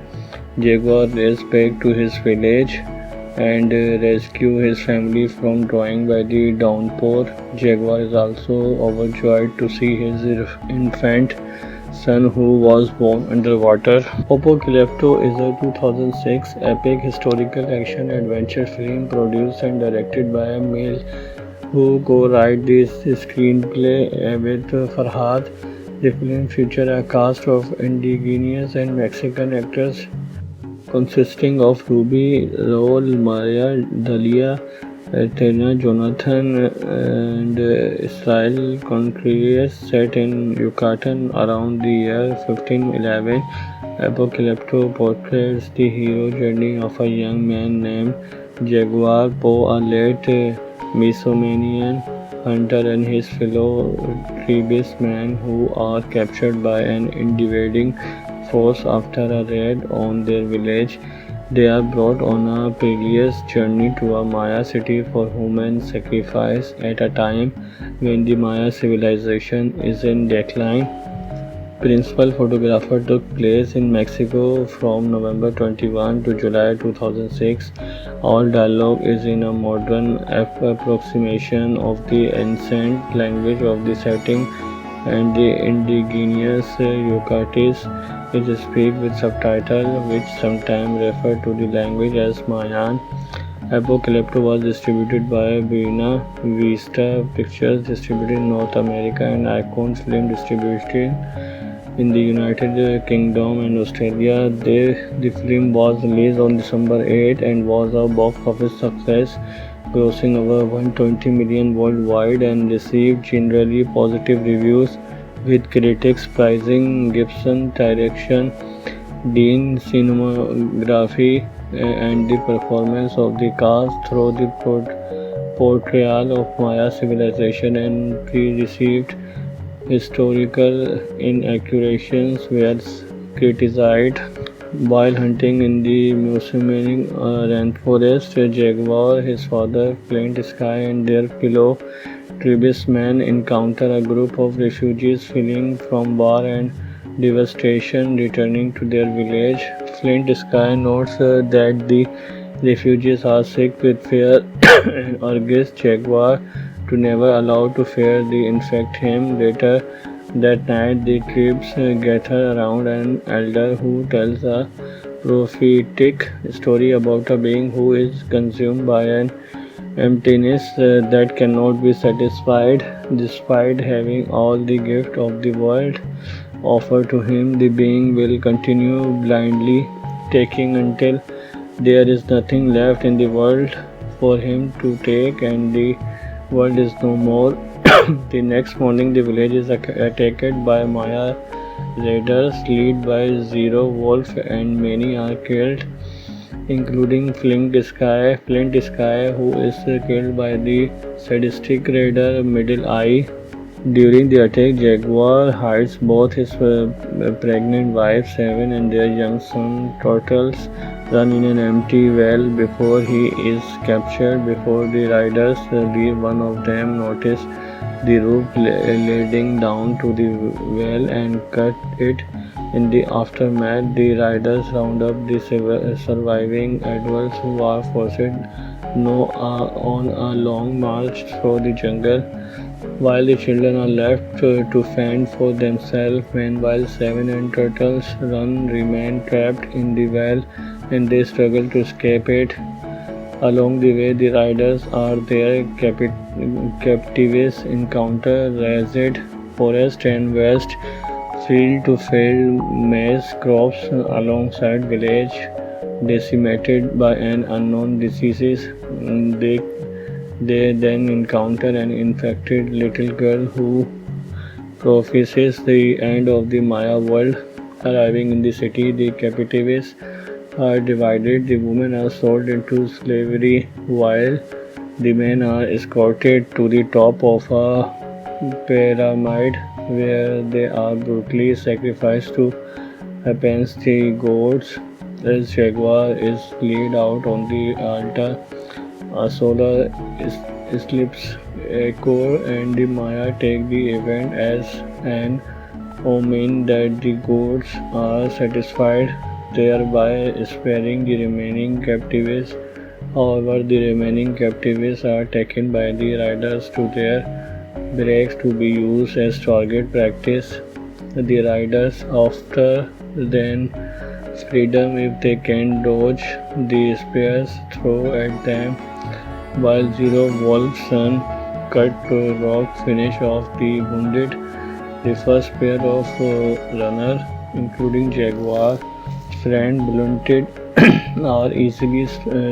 Jaguar races back to his village and rescue his family from drowning by the downpour. Jaguar is also overjoyed to see his infant son, who was born underwater. Apocalypto is a 2006 epic historical action adventure film produced and directed by Emil, who co-wrote this screenplay with Farhad. The film features a cast of indigenous and Mexican actors consisting of Ruby Raul, Maria Dalia, Tena Jonathan, and Israel Contreras. Set in Yucatan around the year 1511, Apocalypto portrays the hero journey of a young man named Jaguar Po, a late Mesomanian Hunter and his fellow tribesmen, who are captured by an invading force after a raid on their village. They are brought on a perilous journey to a Maya city for human sacrifice at a time when the Maya civilization is in decline. Principal photography took place in Mexico from November 21 to July 2006. All dialogue is in a modern approximation of the ancient language of the setting, and the indigenous Yucatis is speak with subtitles which sometimes refer to the language as Mayan. Apocalypto was distributed by Buena Vista Pictures, distributed in North America, and Icon Film distributed in the United Kingdom and Australia. The film was released on December 8 and was a box office success, grossing over 120 million worldwide and received generally positive reviews, with critics praising Gibson's direction, Dean's cinematography, and the performance of the cast through the portrayal of Maya civilization, and pre-received historical inaccuracies were criticized. While hunting in the Musumini rainforest, Jaguar, his father, Flint Sky, and their fellow tribesmen encounter a group of refugees fleeing from war and devastation, returning to their village. Flint Sky notes that the refugees are sick with fear and urges Jaguar to never allow to fear the infect him. Later that night, the tribes gather around an elder who tells a prophetic story about a being who is consumed by an emptiness that cannot be satisfied. Despite having all the gift of the world offered to him, the being will continue blindly taking until there is nothing left in the world for him to take, and the world is no more. The next morning, the village is attacked by Maya raiders led by Zero Wolf, and many are killed, including Flint Sky, who is killed by the sadistic raider Middle Eye. During the attack, Jaguar hides both his pregnant wife Seven and their young son Turtles run in an empty well before he is captured. Before the riders leave, one of them notices the rope leading down to the well and cut it. In the aftermath, the riders round up the surviving adults who are forced on a long march through the jungle, while the children are left to fend for themselves. Meanwhile, Seven and Turtles remain trapped in the well, and they struggle to escape it. Along the way, the riders are their captives encounter razed forest and vast field-to-field maize crops alongside village decimated by an unknown disease. They then encounter an infected little girl who prophesies the end of the Maya world. Arriving in the city, the captives are divided. The women are sold into slavery, while the men are escorted to the top of a pyramid where they are brutally sacrificed to appease the gods. As Jaguar is laid out on the altar, a solar eclipse occurs, and the Maya take the event as an omen that the gods are satisfied, thereby sparing the remaining captives. However, the remaining captives are taken by the riders to their barracks to be used as target practice. The riders offer then freedom if they can dodge the spears thrown at them, while Zero Wolf's son Cut Rock finish off the wounded. The first pair of runners, including Jaguar, friend blunted, are easily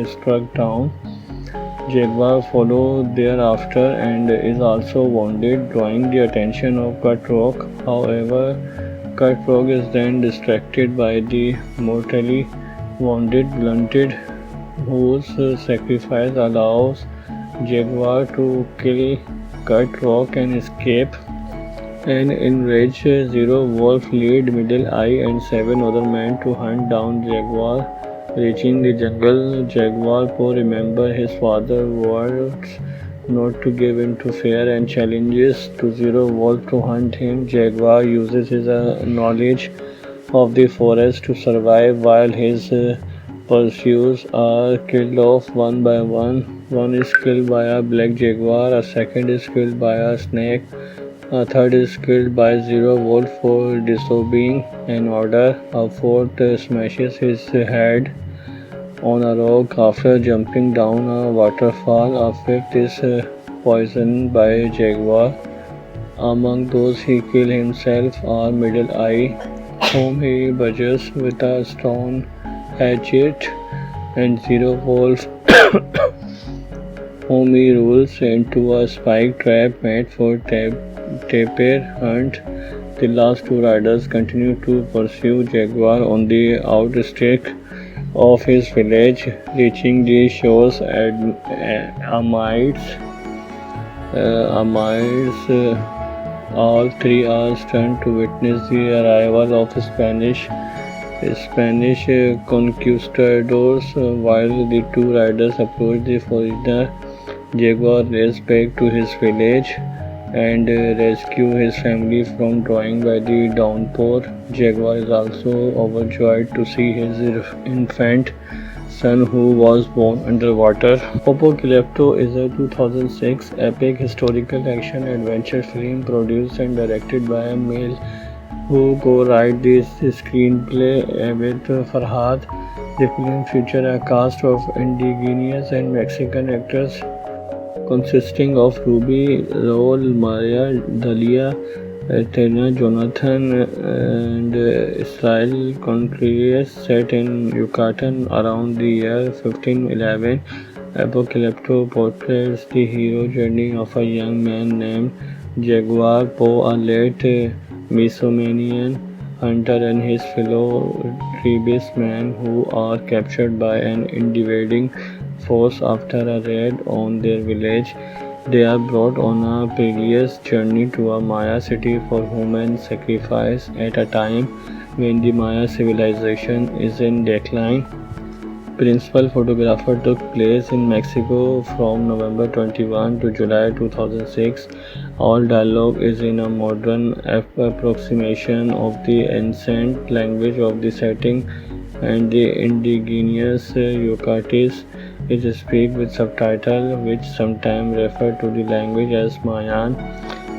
struck down. Jaguar follows thereafter and is also wounded, drawing the attention of Cut Rock. However, Cut Rock is then distracted by the mortally wounded Blunted, whose sacrifice allows Jaguar to kill cut rock and escape. An enraged Zero Wolf lead Middle Eye and 7 other men to hunt down Jaguar. Reaching the jungle, Jaguar Po remembers his father's words not to give in to fear and challenges to Zero Wolf to hunt him. Jaguar uses his knowledge of the forest to survive while his pursuers are killed off one by one. One is killed by a black jaguar, a second is killed by a snake, a third is killed by Zero Wolf for disobeying an order, a fourth smashes his head on a rock after jumping down a waterfall, a fifth is poisoned by a jaguar. Among those he killed himself are Middle Eye, whom he badgers with a stone hatchet, and Zero Wolf, whom he rolls into a spike trap made for tapir hunt. The last two riders continue to pursue Jaguar on the outskirts of his village, reaching the shores at Amides. All three are stunned to witness the arrival of Spanish conquistadors. While the two riders approach the foreigner, Jaguar races back to his village and rescue his family from drowning by the downpour. Jaguar is also overjoyed to see his infant son, who was born underwater. Apocalypto is a 2006 epic historical action adventure film produced and directed by Mel, who co-wrote this screenplay with Farhad. The film features a cast of indigenous and Mexican actors consisting of Ruby, Raul, Maria, Dalia, Tena, Jonathan, and Israel Contreras, set in Yucatan around the year 1511. Apocalypto portrays the hero journey of a young man named Jaguar Po, a late Mesomanian hunter, and his fellow tribesmen who are captured by an invading force after a raid on their village. They are brought on a perilous journey to a Maya city for human sacrifice at a time when the Maya civilization is in decline. Principal photography took place in Mexico from November 21 to July 2006. All dialogue is in a modern approximation of the ancient language of the setting, and the indigenous Yucatecs is speak with subtitles which sometimes refer to the language as Mayan.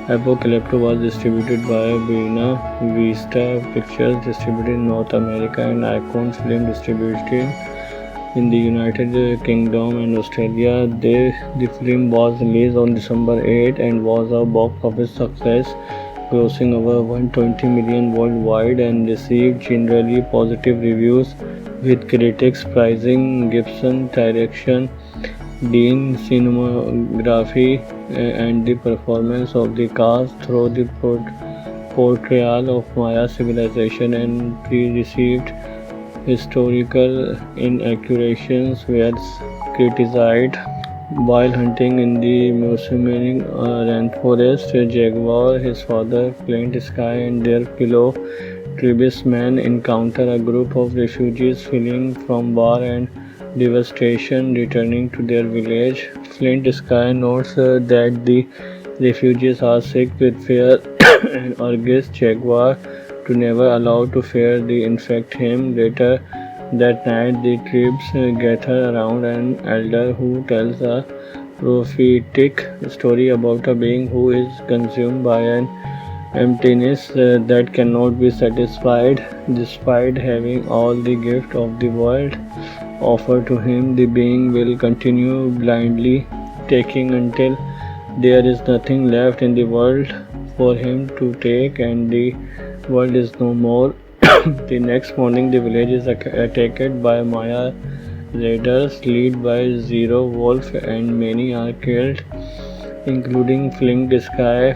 Apocalypto was distributed by Buena Vista Pictures, distributed in North America, and Icon Film distributed in the United Kingdom and Australia. The film was released on December 8 and was a box office success, grossing over 120 million worldwide, and received generally positive reviews, with critics praising Gibson's direction, Dean's cinematography, and the performance of the cast through the portrayal of Maya civilization, and received historical inaccuracies were criticized. While hunting in the Mesomanian rainforest, Jaguar, his father, Flint Sky, and their fellow tribesmen encounter a group of refugees fleeing from war and devastation, returning to their village. Flint Sky notes that the refugees are sick with fear and urges Jaguar to never allow to fear the infect him. Later that night, the tribes gather around an elder who tells a prophetic story about a being who is consumed by an emptiness that cannot be satisfied. Despite having all the gift of the world offered to him, the being will continue blindly taking until there is nothing left in the world for him to take, and the world is no more. The next morning, the village is attacked by Maya raiders led by Zero Wolf, and many are killed, including Flint Sky,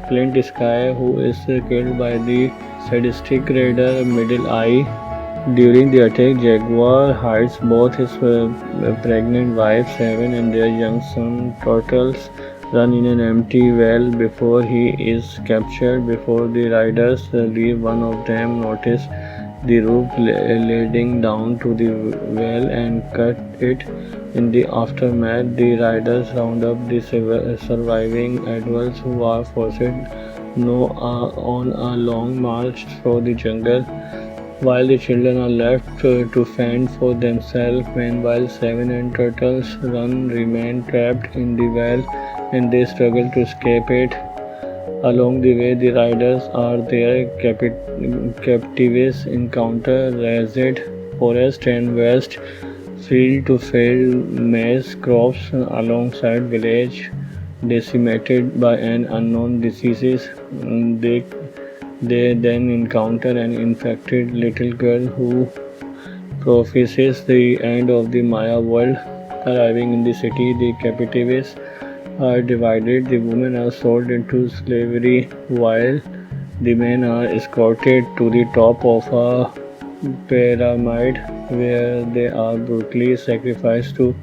who is killed by the sadistic raider Middle Eye. During the attack, Jaguar hides both his pregnant wife Seven and their young son Turtles. run in an empty well before he is captured. Before the riders leave, one of them notices the rope leading down to the well and cut it. In the aftermath, the riders round up the surviving adults who are forced on a long march through the jungle, while the children are left to fend for themselves. Meanwhile, Seven and Turtles remain trapped in the well and they struggle to escape it. Along the way, the riders are their captives encounter razed forest and vast field-to-field maize crops alongside village decimated by an unknown disease. They they then encounter an infected little girl who prophesies the end of the Maya world. Arriving in the city, the captives are divided. The women are sold into slavery while the men are escorted to the top of a pyramid where they are brutally sacrificed to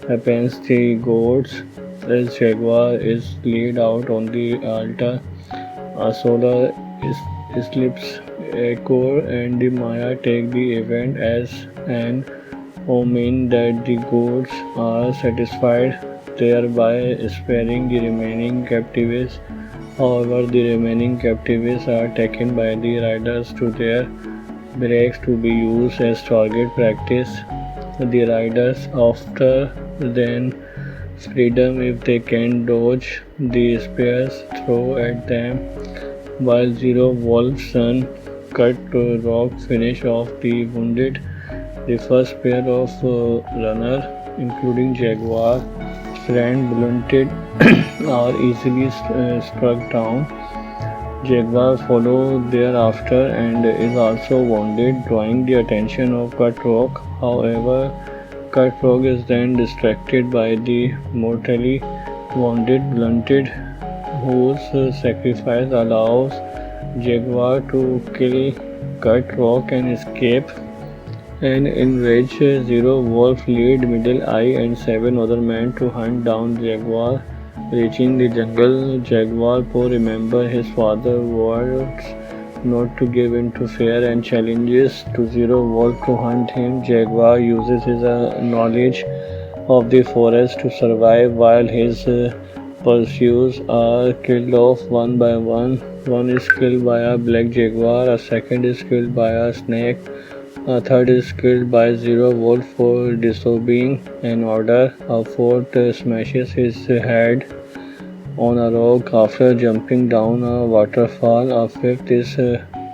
appease the gods. As Jaguar is laid out on the altar, a solar eclipse occurs and the Maya take the event as an omen that the gods are satisfied, thereby sparing the remaining captives. However, the remaining captives are taken by the riders to their barracks to be used as target practice. The riders after then freedom if they can dodge the spears thrown at them, while Zero Wolf's son Cut Rock finish off the wounded. The first pair of runners, including Jaguar, friend blunted, are easily struck down. Jaguar follows thereafter and is also wounded, drawing the attention of Cut Rock. However, Cut Rock is then distracted by the mortally wounded Blunted, whose sacrifice allows Jaguar to kill Cut Rock and escape, and in which Zero Wolf lead Middle Eye and 7 other men to hunt down Jaguar. Reaching the jungle, Jaguar Po remembers his father's words not to give in to fear and challenges to Zero Wolf to hunt him. Jaguar uses his knowledge of the forest to survive while his pursuers are killed off one by one. One is killed by a black jaguar, a second is killed by a snake, a third is killed by Zero Wolf for disobeying an order, a fourth smashes his head on a rock after jumping down a waterfall, a fifth is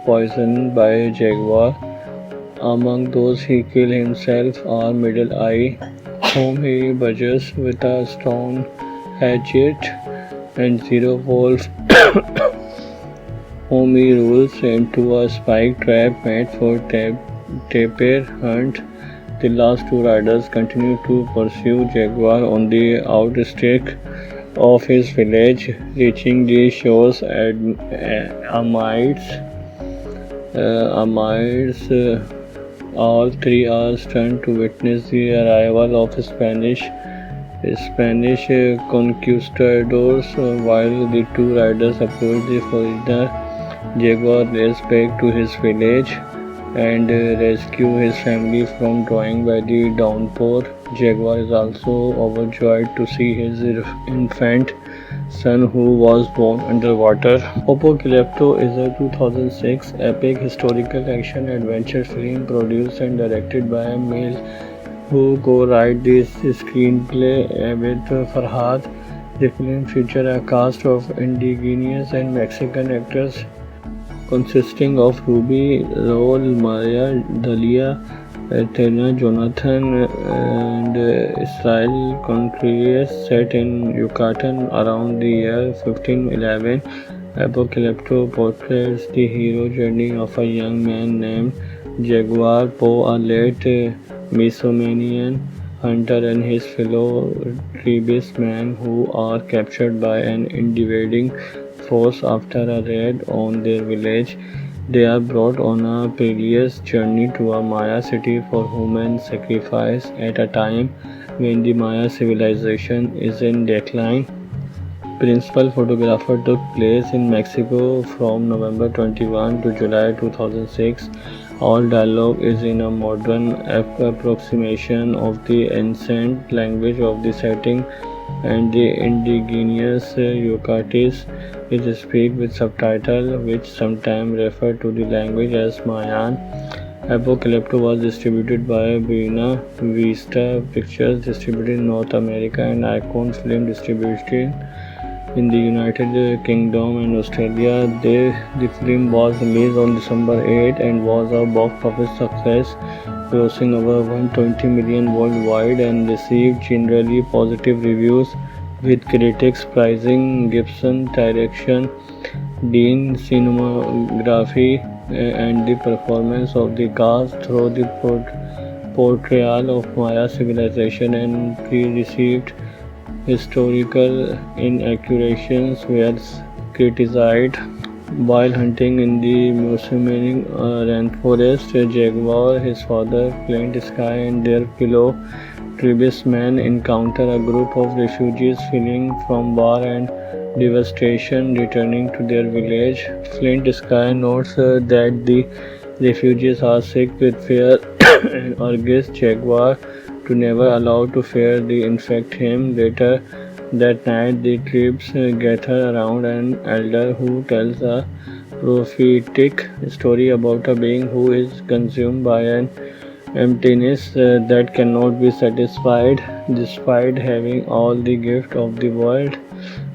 poisoned by a jaguar. Among those he killed himself are Middle Eye, whom he badgers with a stone hatchet, and Zero Wolf, whom he rolls into a spike trap made for tapir hunt. The last two riders continue to pursue Jaguar on the outskirts of his village, reaching the shores at Amides. All three are stunned to witness the arrival of Spanish conquistadors. While the two riders approach the foreigner, Jaguar races back to his village and rescue his family from drowning by the downpour. Jaguar is also overjoyed to see his infant son, who was born underwater. Apocalypto is a 2006 epic historical action adventure film produced and directed by Mel, who co-wrote this screenplay with Farhad. The film features a cast of indigenous and Mexican actors consisting of Ruby, Raul, Maria, Dalia, Tena, Jonathan, and Israel Contreras. Set in Yucatan around the year 1511, Apocalypto portrays the hero journey of a young man named Jaguar Po, a late Mesomanian hunter, and his fellow tribesmen who are captured by an invading force after a raid on their village. They are brought on a perilous journey to a Maya city for human sacrifice at a time when the Maya civilization is in decline. principal photographer took place in Mexico from November 21 to July 2006. All dialogue is in a modern approximation of the ancient language of the setting, and the indigenous Yucatis is speak with subtitle, which sometimes refer to the language as Mayan. Apocalypto was distributed by Buena Vista Pictures, distributed in North America, and Icon Film distributed in the United Kingdom and Australia. The film was released on December 8 and was a box office success, grossing over 120 million worldwide and received generally positive reviews, with critics praising Gibson's direction, Dean cinematography, and the performance of the cast through the portrayal of Maya civilization, and pre-received historical inaccuracies were criticized. While hunting in the Yosemite rainforest, Jaguar, his father, Flint Sky, and their fellow tribesmen encounter a group of refugees fleeing from war and devastation, returning to their village. Flint Sky notes that the refugees are sick with fear and urges Jaguar to never allow to fear the infect him. Later that night, the tribes gather around an elder who tells a prophetic story about a being who is consumed by an emptiness that cannot be satisfied. Despite having all the gift of the world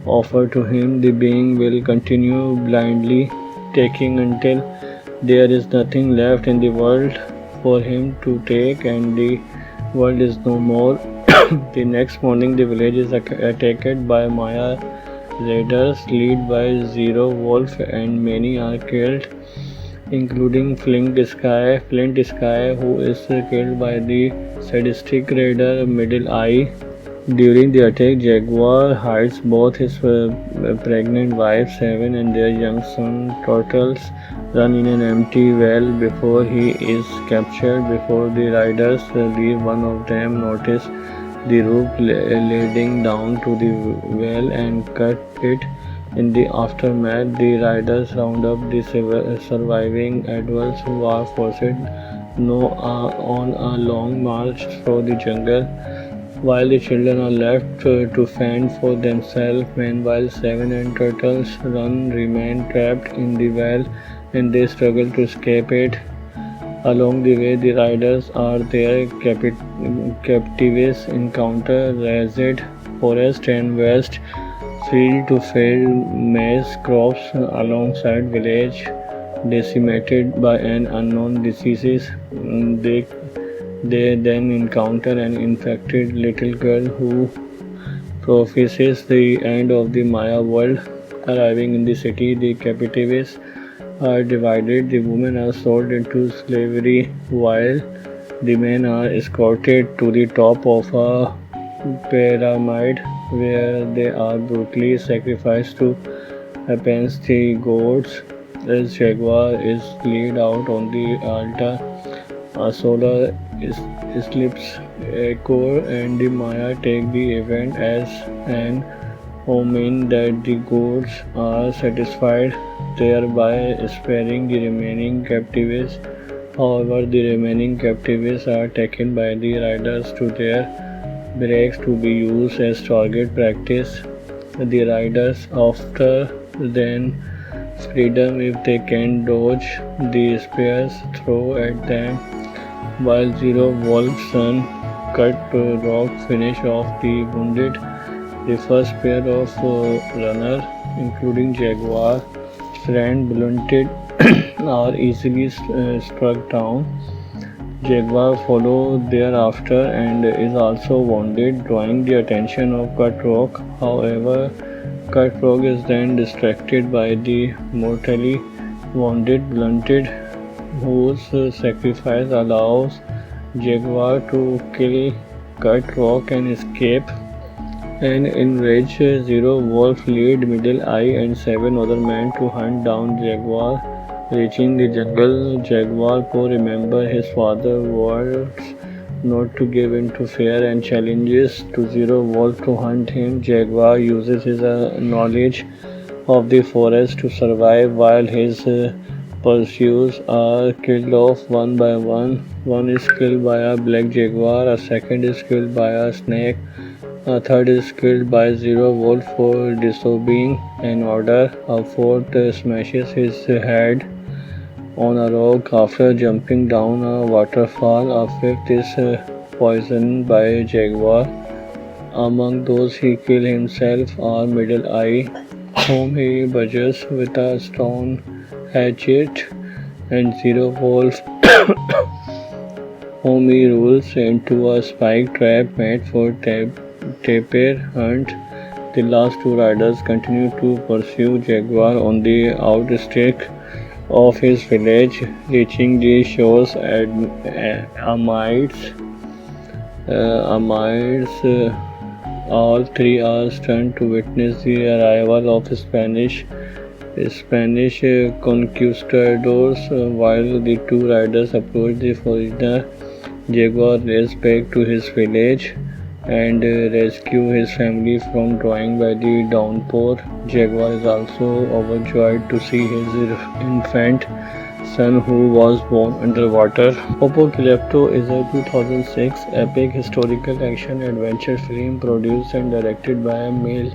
offered to him, the being will continue blindly taking until there is nothing left in the world for him to take, and the world is no more. The next morning, the village is attacked by Maya raiders led by Zero Wolf, and many are killed, including Flint Sky, who is killed by the sadistic raider Middle Eye. During the attack, Jaguar hides both his pregnant wife Seven and their young son. Turtles run in an empty well before he is captured. Before the riders leave, one of them notices the rope leading down to the well and cut it. In the aftermath, the riders round up the surviving adults who are forced on a long march through the jungle, while the children are left to fend for themselves. Meanwhile, Seven and Turtles remain trapped in the well, and they struggle to escape it. Along the way, the riders are their captives encounter razed forest and vast field-to-field maize crops alongside village decimated by an unknown disease. They then encounter an infected little girl who prophesies the end of the Maya world. Arriving in the city, the captives are divided. The women are sold into slavery, while the men are escorted to the top of a pyramid, where they are brutally sacrificed to appease the gods. As Jaguar is laid out on the altar, a solar eclipse occurs, and the Maya take the event as an omen that the gods are satisfied, thereby sparing the remaining captives. However, the remaining captives are taken by the riders to their barracks to be used as target practice. The riders offer then freedom if they can dodge the spears thrown at them, while Zero Wolf's son Cut Rock finish off the wounded. The first pair of runners, including Jaguar, friend blunted, are easily struck down. Jaguar follows thereafter and is also wounded, drawing the attention of Cut Rock. However, Cut Rock is then distracted by the mortally wounded Blunted, whose sacrifice allows Jaguar to kill Cut Rock and escape. An enraged Zero Wolf lead Middle Eye and 7 other men to hunt down Jaguar. Reaching the jungle, Jaguar remembers his father's words not to give in to fear and challenges to Zero Wolf to hunt him. Jaguar uses his knowledge of the forest to survive while his pursuers are killed off one by one. One is killed by a black jaguar, a second is killed by a snake, a third is killed by Zero Wolf for disobeying an order, a fourth smashes his head on a rock after jumping down a waterfall, a fifth is poisoned by a jaguar. Among those he killed himself are Middle Eye, whom he badgers with a stone hatchet, and Zero Wolf, whom he rolls into a spike trap made for tapir hunt. The last two riders continue to pursue Jaguar on the outskirts of his village, reaching the shores at Amides. All three are stunned to witness the arrival of Spanish conquistadors. While the two riders approach the foreigner, Jaguar races back to his village and rescue his family from drowning by the downpour. Jaguar is also overjoyed to see his infant son, who was born underwater. Apocalypto is a 2006 epic historical action adventure film produced and directed by Mel,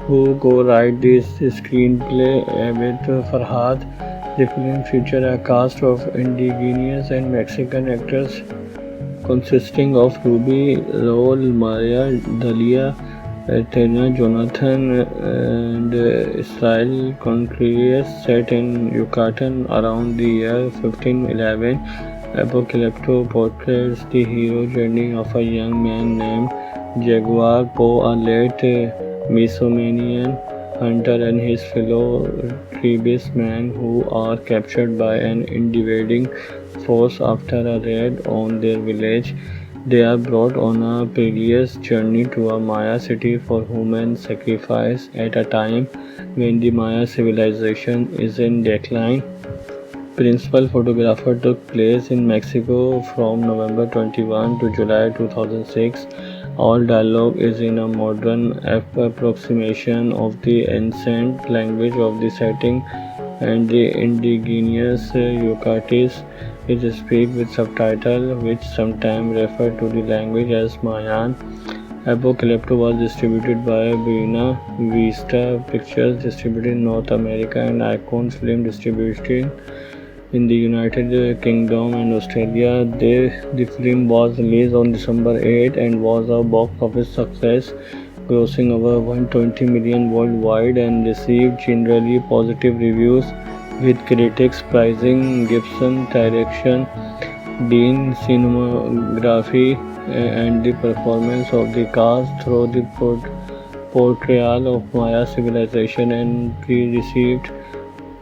who co-wrote this screenplay with Farhad. The film featured a cast of indigenous and Mexican actors consisting of Ruby Raul, Maria Dalia, Tena Jonathan, and Israel Contreras. Set in Yucatan around the year 1511, Apocalypto portrays the hero journey of a young man named Jaguar Poe, a late Mesomanian hunter, and his fellow tribesmen who are captured by an invading force after a raid on their village. They are brought on a perilous journey to a Maya city for human sacrifice at a time when the Maya civilization is in decline. Principal photographer took place in Mexico from November 21 to July 2006. All dialogue is in a modern approximation of the ancient language of the setting, and the indigenous Yucatis is speak with subtitle, which sometimes refer to the language as Mayan. Apocalypto was distributed by Buena Vista Pictures, distributed in North America, and Icon Film distributed in the United Kingdom and Australia. The film was released on December 8 and was a box office success, grossing over 120 million worldwide and received generally positive reviews, with critics praising Gibson's direction, Dean cinematography, and the performance of the cast through the portrayal of Maya civilization, and received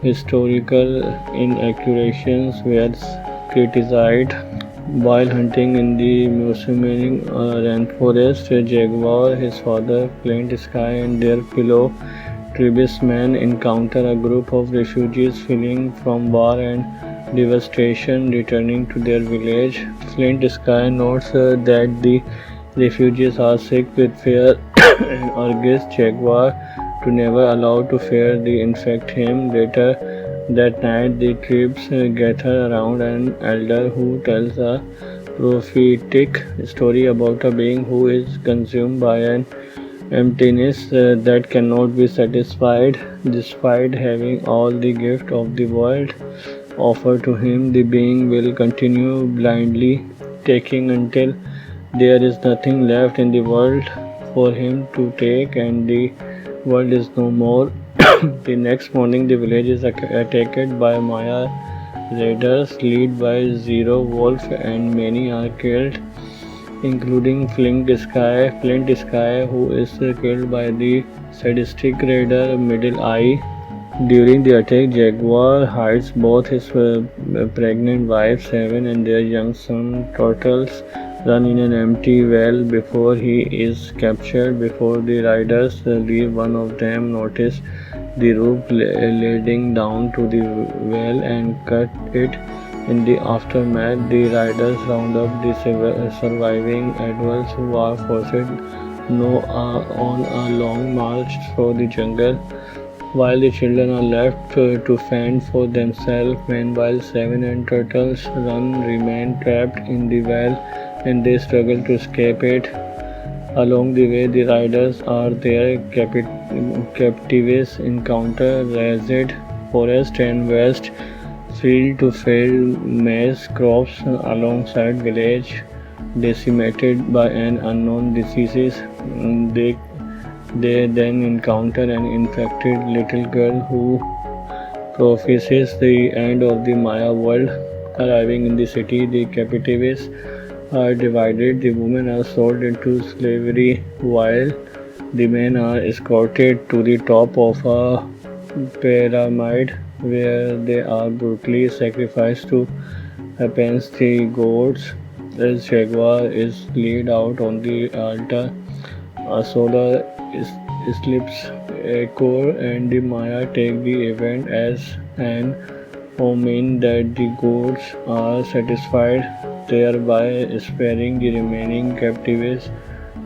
historical inaccuracies were criticized. While hunting in the Mesomanian rainforest, Jaguar, his father, Clint Sky, and their fellow tribesmen encounter a group of refugees fleeing from war and devastation, returning to their village. Flint Sky notes that the refugees are sick with fear and urges Jaguar to never allow to fear the infect him. Later that night, the tribes gather around an elder who tells a prophetic story about a being who is consumed by an emptiness that cannot be satisfied. Despite having all the gift of the world offered to him, the being will continue blindly taking until there is nothing left in the world for him to take, and the world is no more. The next morning, the village is attacked by Maya raiders led by Zero Wolf, and many are killed, including Flint Sky, who is killed by the sadistic raider Middle Eye. During the attack, Jaguar hides both his pregnant wife Seven and their young son Turtles run in an empty well before he is captured. Before the riders leave, one of them notices the rope leading down to the well and cut it In the aftermath, the riders round up the surviving adults who are forced on a long march through the jungle, while the children are left to fend for themselves. Meanwhile, Seven and Turtles remain trapped in the well and they struggle to escape it. Along the way, the riders are their captives encounter razed forest and vast field-to-field maize crops alongside village decimated by an unknown disease. They they then encounter an infected little girl who prophesies the end of the Maya world. Arriving in the city, the captives are divided. The women are sold into slavery while the men are escorted to the top of a pyramid where they are brutally sacrificed to appease the gods. As Jaguar is laid out on the altar, a solar eclipse occurs and the Maya take the event as an omen that the gods are satisfied, thereby sparing the remaining captives.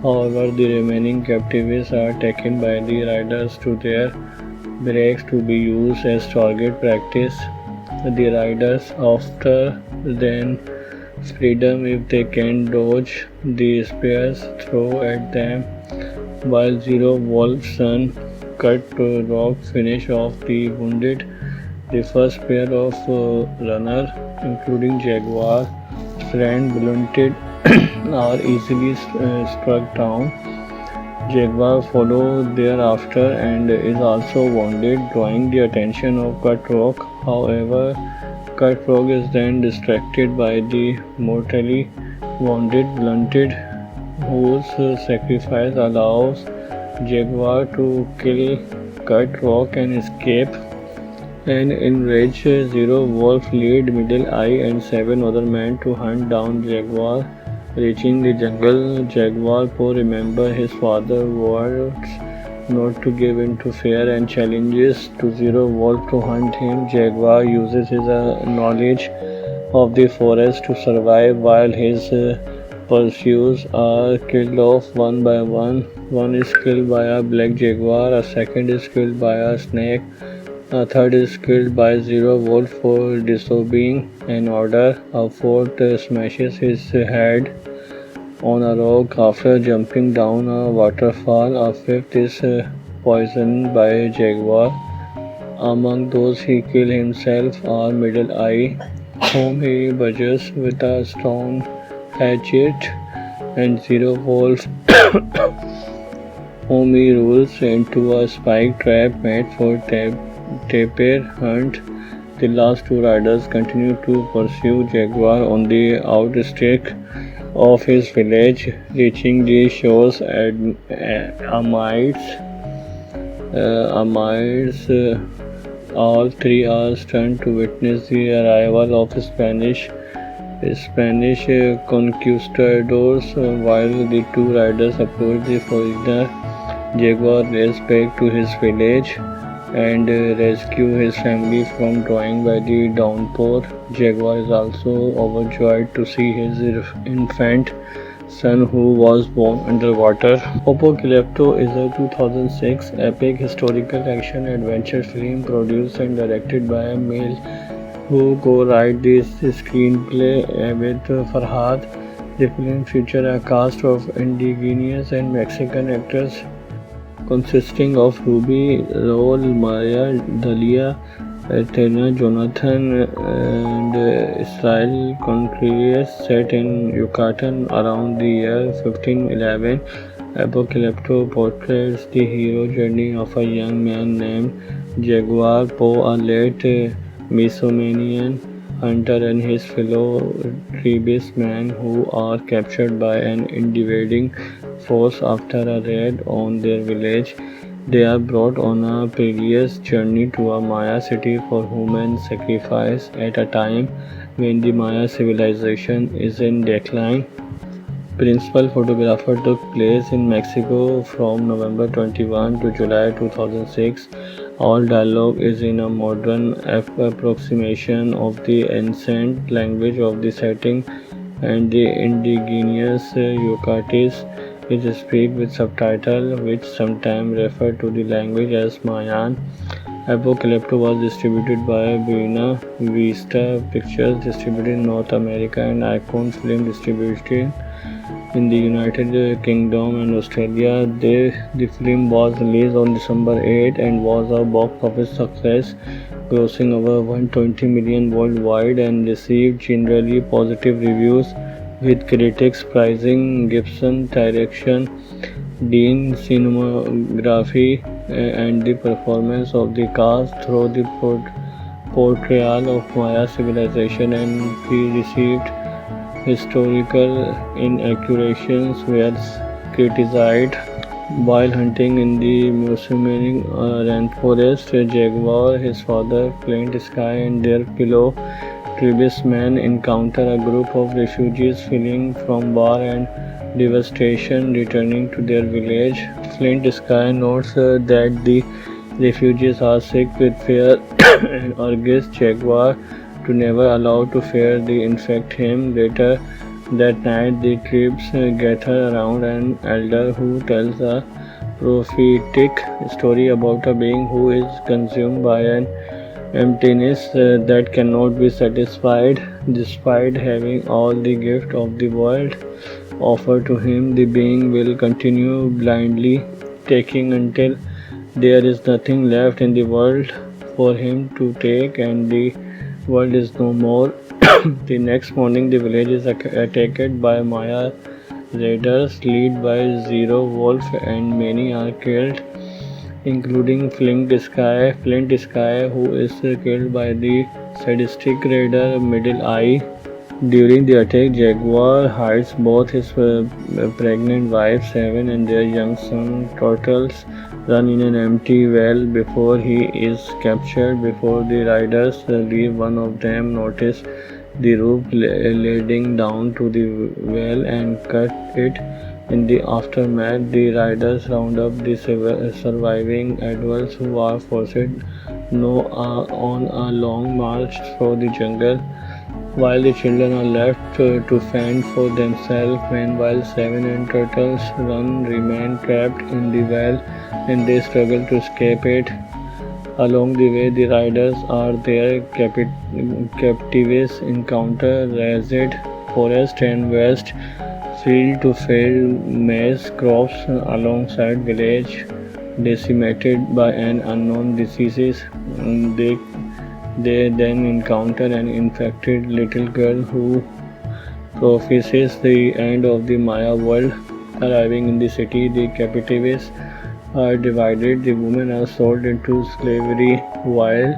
However, the remaining captives are taken by the riders to their barracks to be used as target practice. The riders after then freedom if they can dodge the spears thrown at them, while Zero Wolf's son cut rock finish off the wounded. The first pair of runners, including Jaguar, friend blunted, are easily struck down. Jaguar follows thereafter and is also wounded, drawing the attention of Cut Rock. However, Cut Rock is then distracted by the mortally wounded Blunted, whose sacrifice allows Jaguar to kill Cut Rock and escape. An enraged Zero Wolf lead Middle Eye and 7 other men to hunt down Jaguar. Reaching the jungle, Jaguar Po remembers his father's words not to give in to fear and challenges to Zero Wolf to hunt him. Jaguar uses his knowledge of the forest to survive while his pursuers are killed off one by one. One is killed by a black jaguar, a second is killed by a snake, a third is killed by Zero Wolf for disobeying an order, a fourth smashes his head on a rock after jumping down a waterfall, a fifth is poisoned by a jaguar. Among those he killed himself are Middle Eye, whom he badgers with a stone hatchet, and Zero Wolf, whom he rolls into a spike trap made for tapir hunt. The last two riders continue to pursue Jaguar on the outskirts of his village, reaching the shores at Amides. All three are stunned to witness the arrival of Spanish conquistadors. While the two riders approach the foreigner, Jaguar races back to his village and rescue his family from drowning by the downpour. Jaguar is also overjoyed to see his infant son who was born underwater. Apocalypto is a 2006 epic historical action adventure film produced and directed by Mel who co-wrote this screenplay with Farhad. The film features a cast of indigenous and Mexican actors consisting of Ruby Raul, Maria Dalia, Athena Jonathan, and Israel Contreras, set in Yucatan around the year 1511. Apocalypto portrays the hero journey of a young man named Jaguar Po, a late Mesomanian hunter, and his fellow tribesmen who are captured by an invading force after a raid on their village. They are brought on a perilous journey to a Maya city for human sacrifice at a time when the Maya civilization is in decline. Principal photography took place in Mexico from November 21 to July 2006. All dialogue is in a modern approximation of the ancient language of the setting, and the indigenous Yucatis is speak with subtitle, which sometimes refer to the language as Mayan. Apocalypto was distributed by Buena Vista Pictures, distributed in North America, and Icon Film distributed in the United Kingdom and Australia. The film was released on December 8 and was a box office success, grossing over 120 million worldwide and received generally positive reviews, with critics praising Gibson direction, Dean cinematography, and the performance of the cast through the portrayal of Maya civilization, and he received historical inaccuracies were criticized. While hunting in the Musuming rainforest, Jaguar, his father, Flint Sky, and their fellow tribesmen encounter a group of refugees fleeing from war and devastation, returning to their village. Flint Sky notes that the refugees are sick with fear and urges Jaguar to never allow to fear the infect him. Later that night, the tribes gather around an elder who tells a prophetic story about a being who is consumed by an emptiness that cannot be satisfied. Despite having all the gift of the world offered to him, the being will continue blindly taking until there is nothing left in the world for him to take, and the world is no more. The next morning, the village is attacked by Maya raiders led by Zero Wolf, and many are killed, including Flint Sky, who is killed by the sadistic raider Middle Eye. During the attack, Jaguar hides both his pregnant wife Seven and their young son Turtles run in an empty well before he is captured. Before the riders leave, one of them notices the rope leading down to the well and cut it. In the aftermath, the riders round up the surviving adults who are forced on a long march through the jungle, while the children are left to fend for themselves. Meanwhile, Seven and Turtles remain trapped in the well, and they struggle to escape it. Along the way, the riders are their captives encounter razed forest and vast field-to-field maize crops alongside village decimated by an unknown disease. They then encounter an infected little girl who prophesies the end of the Maya world. Arriving in the city, the captives are divided. The women are sold into slavery, while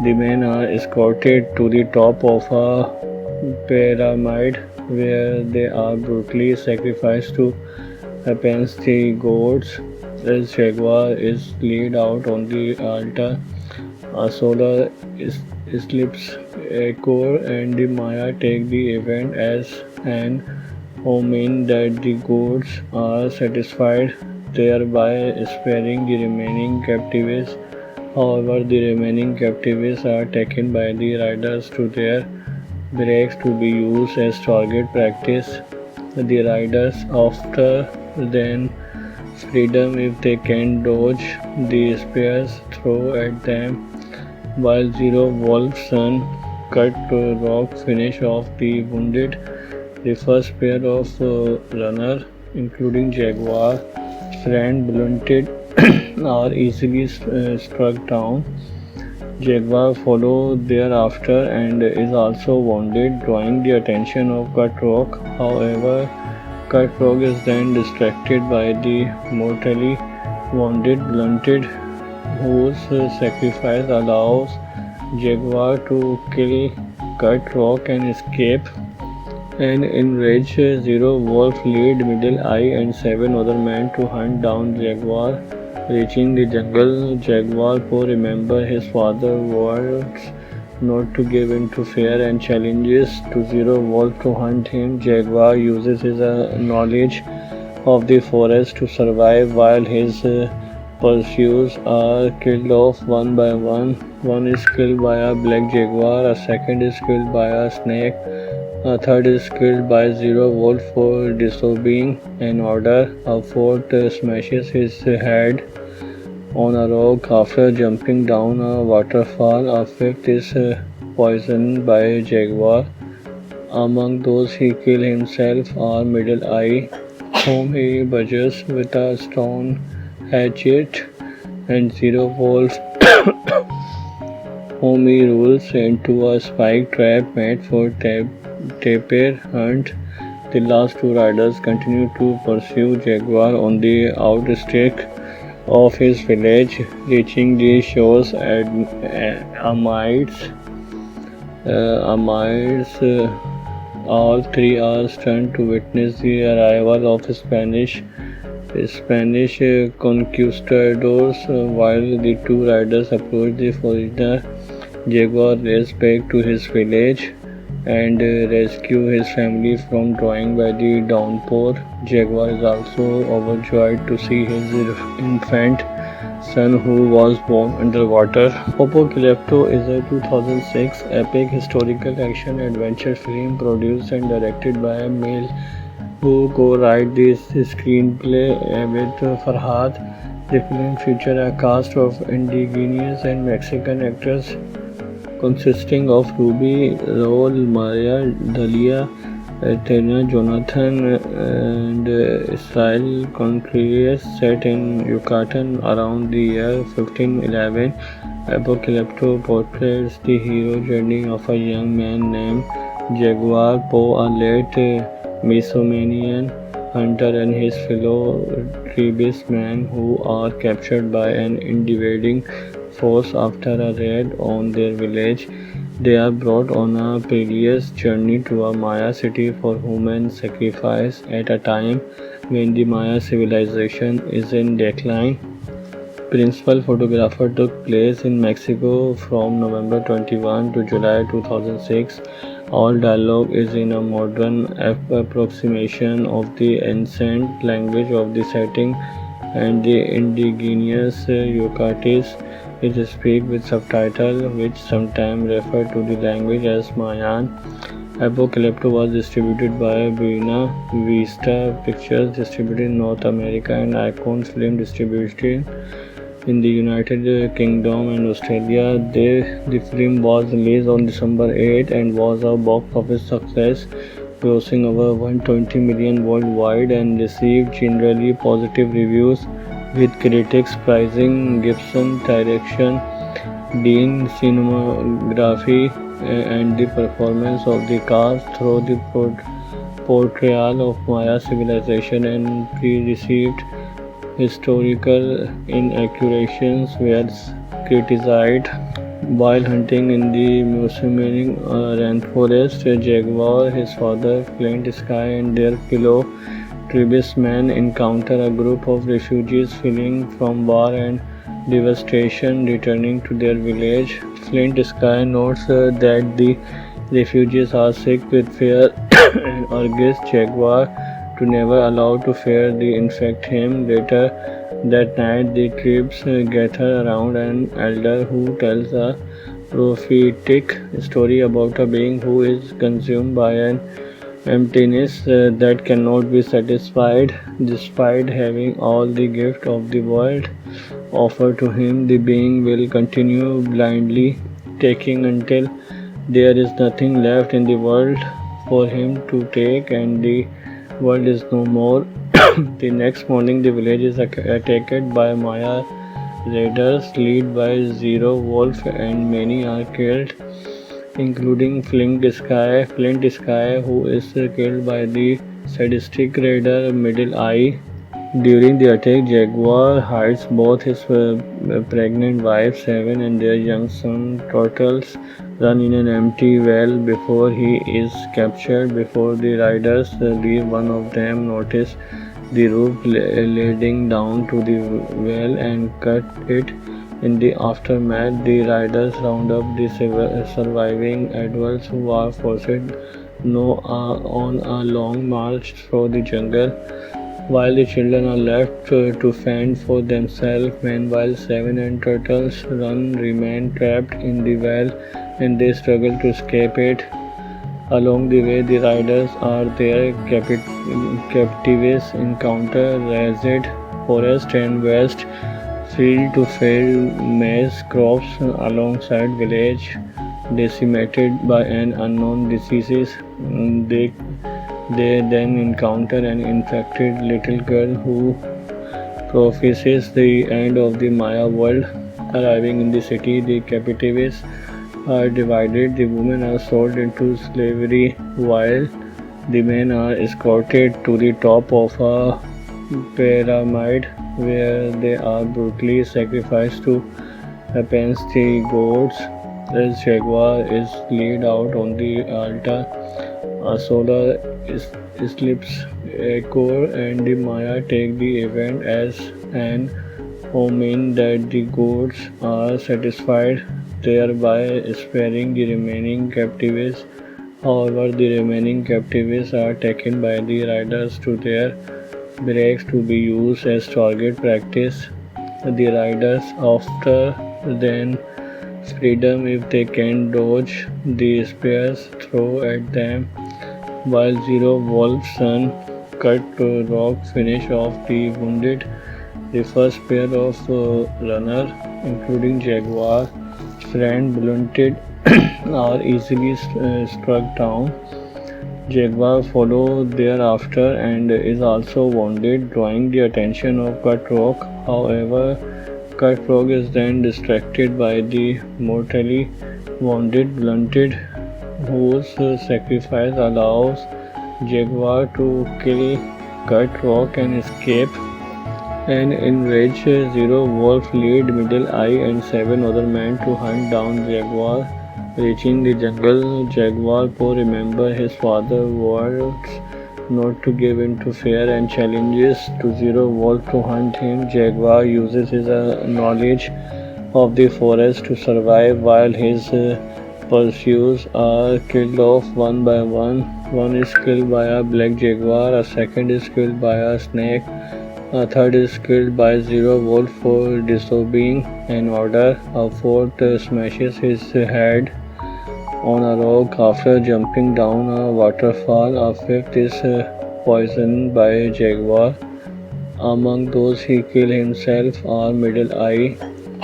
the men are escorted to the top of a pyramid, where they are brutally sacrificed to appease the gods. As Jaguar is laid out on the altar, a solar eclipse occurs, and the Maya take the event as an omen that the gods are satisfied, thereby sparing the remaining captives. However, the remaining captives are taken by the riders to their barracks to be used as target practice. The riders offer them freedom if they can dodge the spears thrown at them, while Zero Wolf's son Cut Rock finish off the wounded. The first pair of runners, including Jaguar, friend Blunted, are easily struck down. Jaguar follows thereafter and is also wounded, drawing the attention of Cut Rock. However, Cut Rock is then distracted by the mortally wounded Blunted, whose sacrifice allows Jaguar to kill Cut Rock and escape. And enraged, Zero Wolf lead Middle Eye and 7 other men to hunt down Jaguar. Reaching the jungle, Jaguar, who remembers his father's words not to give in to fear, and challenges to Zero Wolf to hunt him. Jaguar uses his knowledge of the forest to survive, while his Pursues are killed off one by one. One is killed by a black jaguar, a second is killed by a snake, a third is killed by Zero Wolf for disobeying an order, a fourth smashes his head on a rock after jumping down a waterfall, a fifth is poisoned by a jaguar. Among those he killed himself are Middle Eye, whom he badgers with a stone hatchet, and Zero Wolf, whom he rolls into a spike trap made for tapir hunt. The last two riders continue to pursue Jaguar on the outskirts of his village, reaching the shores at Amides. All three are stunned to witness the arrival of Spanish conquistadors. While the two riders approach the foreigner, Jaguar races back to his village and rescue his family from drowning by the downpour. Jaguar is also overjoyed to see his infant son, who was born underwater. Apocalypto is a 2006 epic historical action adventure film produced and directed by Mel who co-wrote this screenplay with Farhad. The film featured a cast of indigenous and Mexican actors consisting of Ruby Raul, Maria Dalia, Tena Jonathan, and Israel Contreras. Set in Yucatan around the year 1511. Apocalypto portrays the hero journey of a young man named Jaguar Poe, a late Mesomanian hunter, and his fellow tribesmen who are captured by an invading force after a raid on their village. They are brought on a perilous journey to a Maya city for human sacrifice at a time when the Maya civilization is in decline. Principal photographer took place in Mexico from November 21 to July 2006. All dialogue is in a modern approximation of the ancient language of the setting, and the indigenous Yucatis is speak with subtitles which sometimes refer to the language as Mayan. Apocalypto was distributed by Buena Vista Pictures, distributed in North America, and Icon Film Distribution in the United Kingdom and Australia. The film was released on December 8 and was a box office success, grossing over 120 million worldwide and received generally positive reviews, with critics praising Gibson's direction, Dean's cinematography, and the performance of the cast through the portrayal of Maya civilization, and pre-received historical inaccuracies were criticized. While hunting in the Mesomanian rainforest, Jaguar, his father, Flint Sky, and their fellow tribesmen encounter a group of refugees fleeing from war and devastation, returning to their village. Flint Sky notes that the refugees are sick with fear and urges Jaguar to never allow to fear the infect him. Later that night, the tribes gather around an elder who tells a prophetic story about a being who is consumed by an emptiness that cannot be satisfied. Despite having all the gift of the world offered to him, the being will continue blindly taking until there is nothing left in the world for him to take, and the world is no more. The next morning, the village is attacked by Maya raiders led by Zero Wolf, and many are killed, including Flint Sky, who is killed by the sadistic raider Middle Eye. During the attack, Jaguar hides both his pregnant wife Seven and their young son Turtles run in an empty well before he is captured. Before the riders leave, one of them notices the roof leading down to the well and cut it. In the aftermath, the riders round up the surviving adults who are forced on a long march through the jungle. while the children are left to fend for themselves. Meanwhile, Seven and Turtles remain trapped in the well and they struggle to escape it. Along the way, the riders are their captives encounter razed forest and vast field to field maize crops alongside village decimated by an unknown disease. They they then encounter an infected little girl who prophesies the end of the Maya world. Arriving in the city, the captives are divided. The women are sold into slavery while the men are escorted to the top of a pyramid where they are brutally sacrificed to appease the gods. As Jaguar is laid out on the altar, a solar eclipse occurs and the Maya take the event as an omen that the gods are satisfied, thereby sparing the remaining captives. However, the remaining captives are taken by the riders to their barracks to be used as target practice. The riders after then freedom if they can dodge the spears thrown at them, while Zero Wolf's son Cut Rock finish off the wounded. The first pair of runners, including Jaguar, friend Blunted, are easily struck down. Jaguar follows thereafter and is also wounded, drawing the attention of Cut Rock. However, Cut Rock is then distracted by the mortally wounded Blunted, whose sacrifice allows Jaguar to kill Cut Rock and escape. An enraged Zero Wolf lead Middle Eye and seven other men to hunt down Jaguar. Reaching the jungle, Jaguar Po remembers his father's words not to give in to fear and challenges to Zero Wolf to hunt him. Jaguar uses his knowledge of the forest to survive while his pursuers are killed off one by one. One is killed by a black jaguar, a second is killed by a snake, a third is killed by Zero Wolf for disobeying an order, a fourth smashes his head on a rock after jumping down a waterfall, a fifth is poisoned by a jaguar. Among those he killed himself are Middle Eye,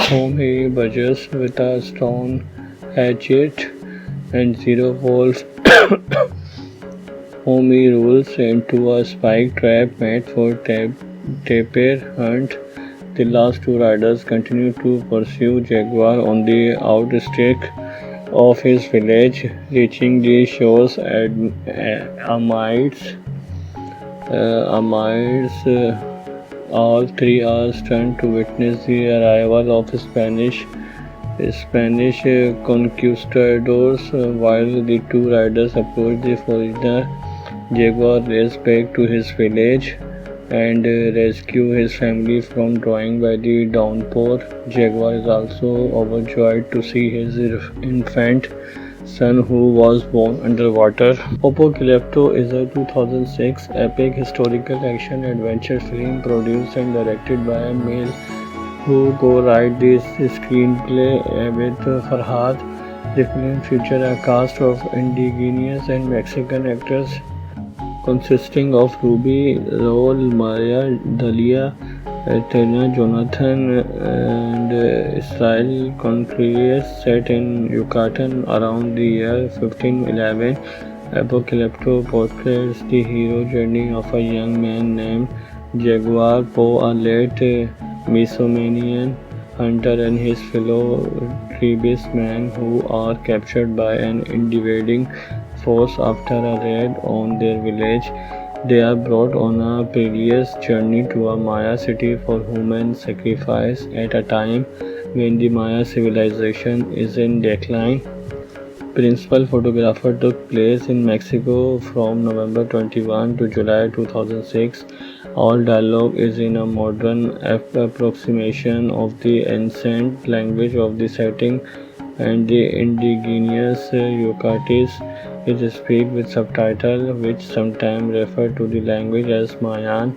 whom he badgers with a stone hatchet, and Zero Wolf, whom he rolls into a spike trap made for tapir hunt. The last two riders continue to pursue Jaguar on the outstretch of his village, reaching the shores at Amides. All three are stunned to witness the arrival of Spanish conquistadors. While the two riders approach the foreigner, Jaguar races back to his village and rescue his family from drowning by the downpour. Jaguar is also overjoyed to see his infant son who was born underwater. Apocalypto is a 2006 epic historical action adventure film produced and directed by Mel who co-wrote this screenplay with Farhad. The film features a cast of indigenous and Mexican actors consisting of Ruby, Raul, Maria, Dalia, Tena, Jonathan, and Israel Contreras, set in Yucatan around the year 1511. Apocalypto portrays the hero journey of a young man named Jaguar Po, a late Mesomanian hunter, and his fellow tribesmen who are captured by an invading force after a raid on their village. They are brought on a perilous journey to a Maya city for human sacrifice at a time when the Maya civilization is in decline. Principal photography took place in Mexico from November 21 to July 2006. All dialogue is in a modern approximation of the ancient language of the setting. and the indigenous Yucatis is speak with subtitle, which sometimes refer to the language as Mayan.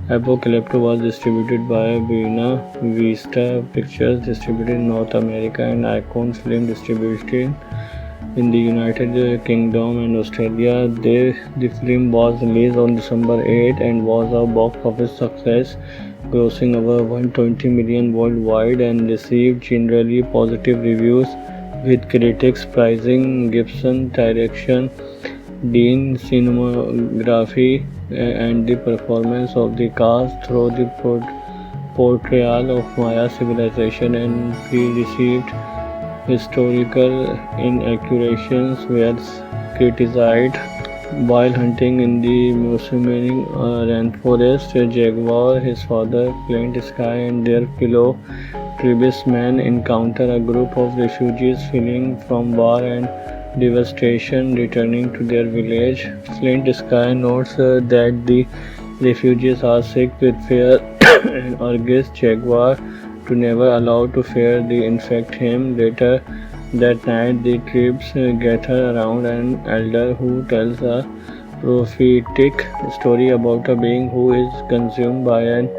Apocalypto was distributed by Buena Vista Pictures, distributed in North America, and Icon Film distributed in the United Kingdom and Australia. The film was released on December 8 and was a box office success, grossing over 120 million worldwide and received generally positive reviews, with critics praising Gibson's direction, Dean's cinematography, and the performance of the cast through the portrayal of Maya civilization, and received historical inaccuracies were criticized. While hunting in the Musumini rainforest, Jaguar, his father, Flint Sky, and their fellow tribesmen encounter a group of refugees fleeing from war and devastation, returning to their village. Flint Sky notes that the refugees are sick with fear and urges Jaguar to never allow to fear the infect him. Later that night, the tribes gather around an elder who tells a prophetic story about a being who is consumed by an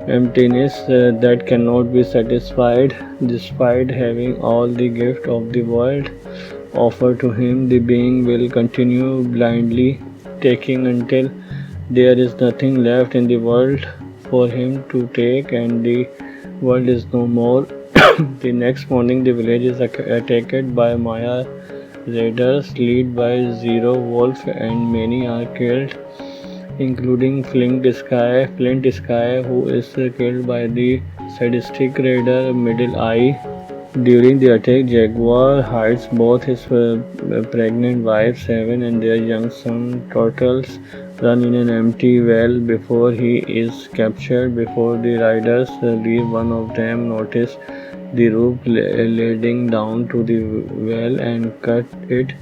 emptiness that cannot be satisfied. Despite having all the gift of the world offered to him, the being will continue blindly taking until there is nothing left in the world for him to take, and the world is no more. The next morning, the village is attacked by Maya raiders led by Zero Wolf, and many are killed, including Flint Sky, who is killed by the sadistic raider Middle Eye. During the attack, Jaguar hides both his pregnant wife Seven and their young son Turtles run in an empty well before he is captured. Before the riders leave, one of them notices the rope leading down to the well and cut it.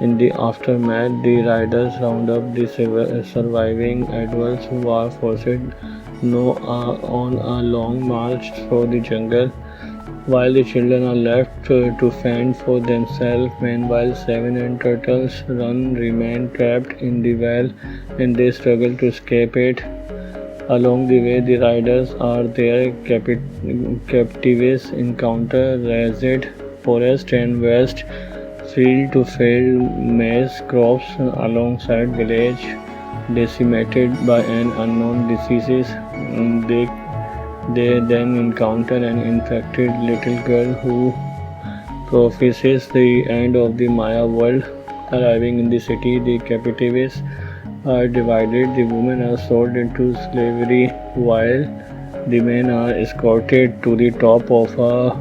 In the aftermath, the riders round up the surviving adults who are forced on a long march through the jungle, while the children are left to fend for themselves. Meanwhile, Seven and Turtles remain trapped in the well, and they struggle to escape it. Along the way, the riders are their captives encounter razed forest and vast field-to-field maize crops alongside village decimated by an unknown disease. They then encounter an infected little girl who prophesies the end of the Maya world. Arriving in the city, the captives are divided. The women are sold into slavery, while the men are escorted to the top of a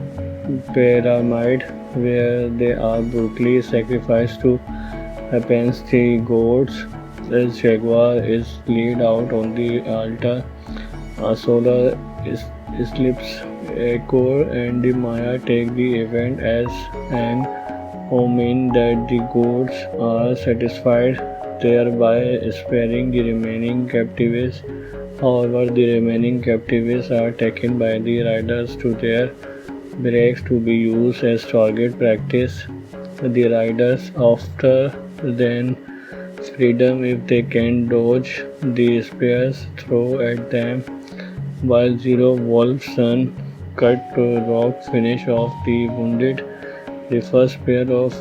pyramid, where they are brutally sacrificed to appease the gods. As Jaguar is laid out on the altar, a solar eclipse occurs, and the Maya take the event as an omen that the gods are satisfied, thereby sparing the remaining captives. However, the remaining captives are taken by the riders to their barracks to be used as target practice. The riders offer then freedom if they can dodge the spears thrown at them, while Zero Wolf's son Cut Rock finish off the wounded. The first pair of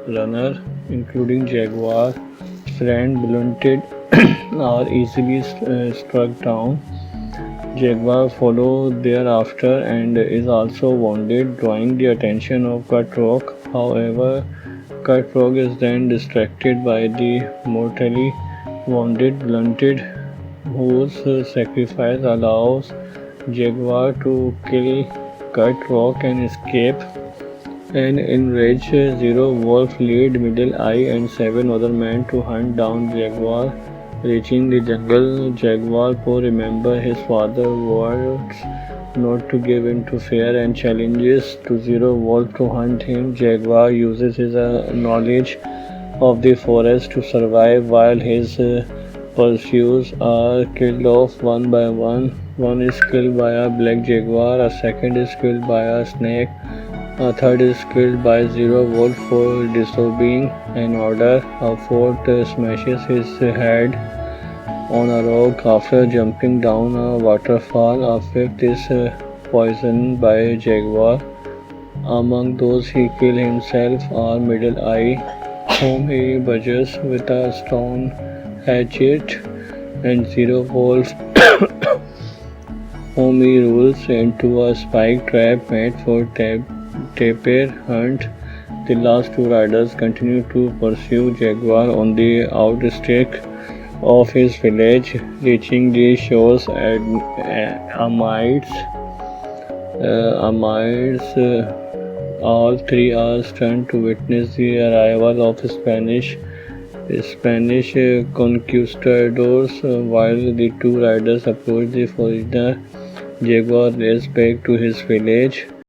runners, including Jaguar, friend Blunted, are easily struck down. Jaguar follows thereafter and is also wounded, drawing the attention of Cut Rock. However, Cut Rock is then distracted by the mortally wounded Blunted, whose sacrifice allows Jaguar to kill Cut Rock and escape. An enraged Zero Wolf leads Middle Eye and 7 other men to hunt down Jaguar. Reaching the jungle, Jaguar remembers his father's words not to give in to fear and challenges to Zero Wolf to hunt him. Jaguar uses his knowledge of the forest to survive, while his pursuers are killed off one by one. One is killed by a black jaguar, a second is killed by a snake, A third is killed by Zero Wolf for disobeying an order. A fourth smashes his head on a rock after jumping down a waterfall. A fifth is poisoned by a jaguar. Among those he killed himself are Middle Eye, whom he badgers with a stone hatchet, and Zero Wolf, whom he rolls into a spike trap made for tapir hunt. The last two riders continue to pursue Jaguar on the outskirts of his village, reaching the shores at Amides. All three are stunned to witness the arrival of Spanish conquistadors. While the two riders approach the foreigner, Jaguar races back to his village,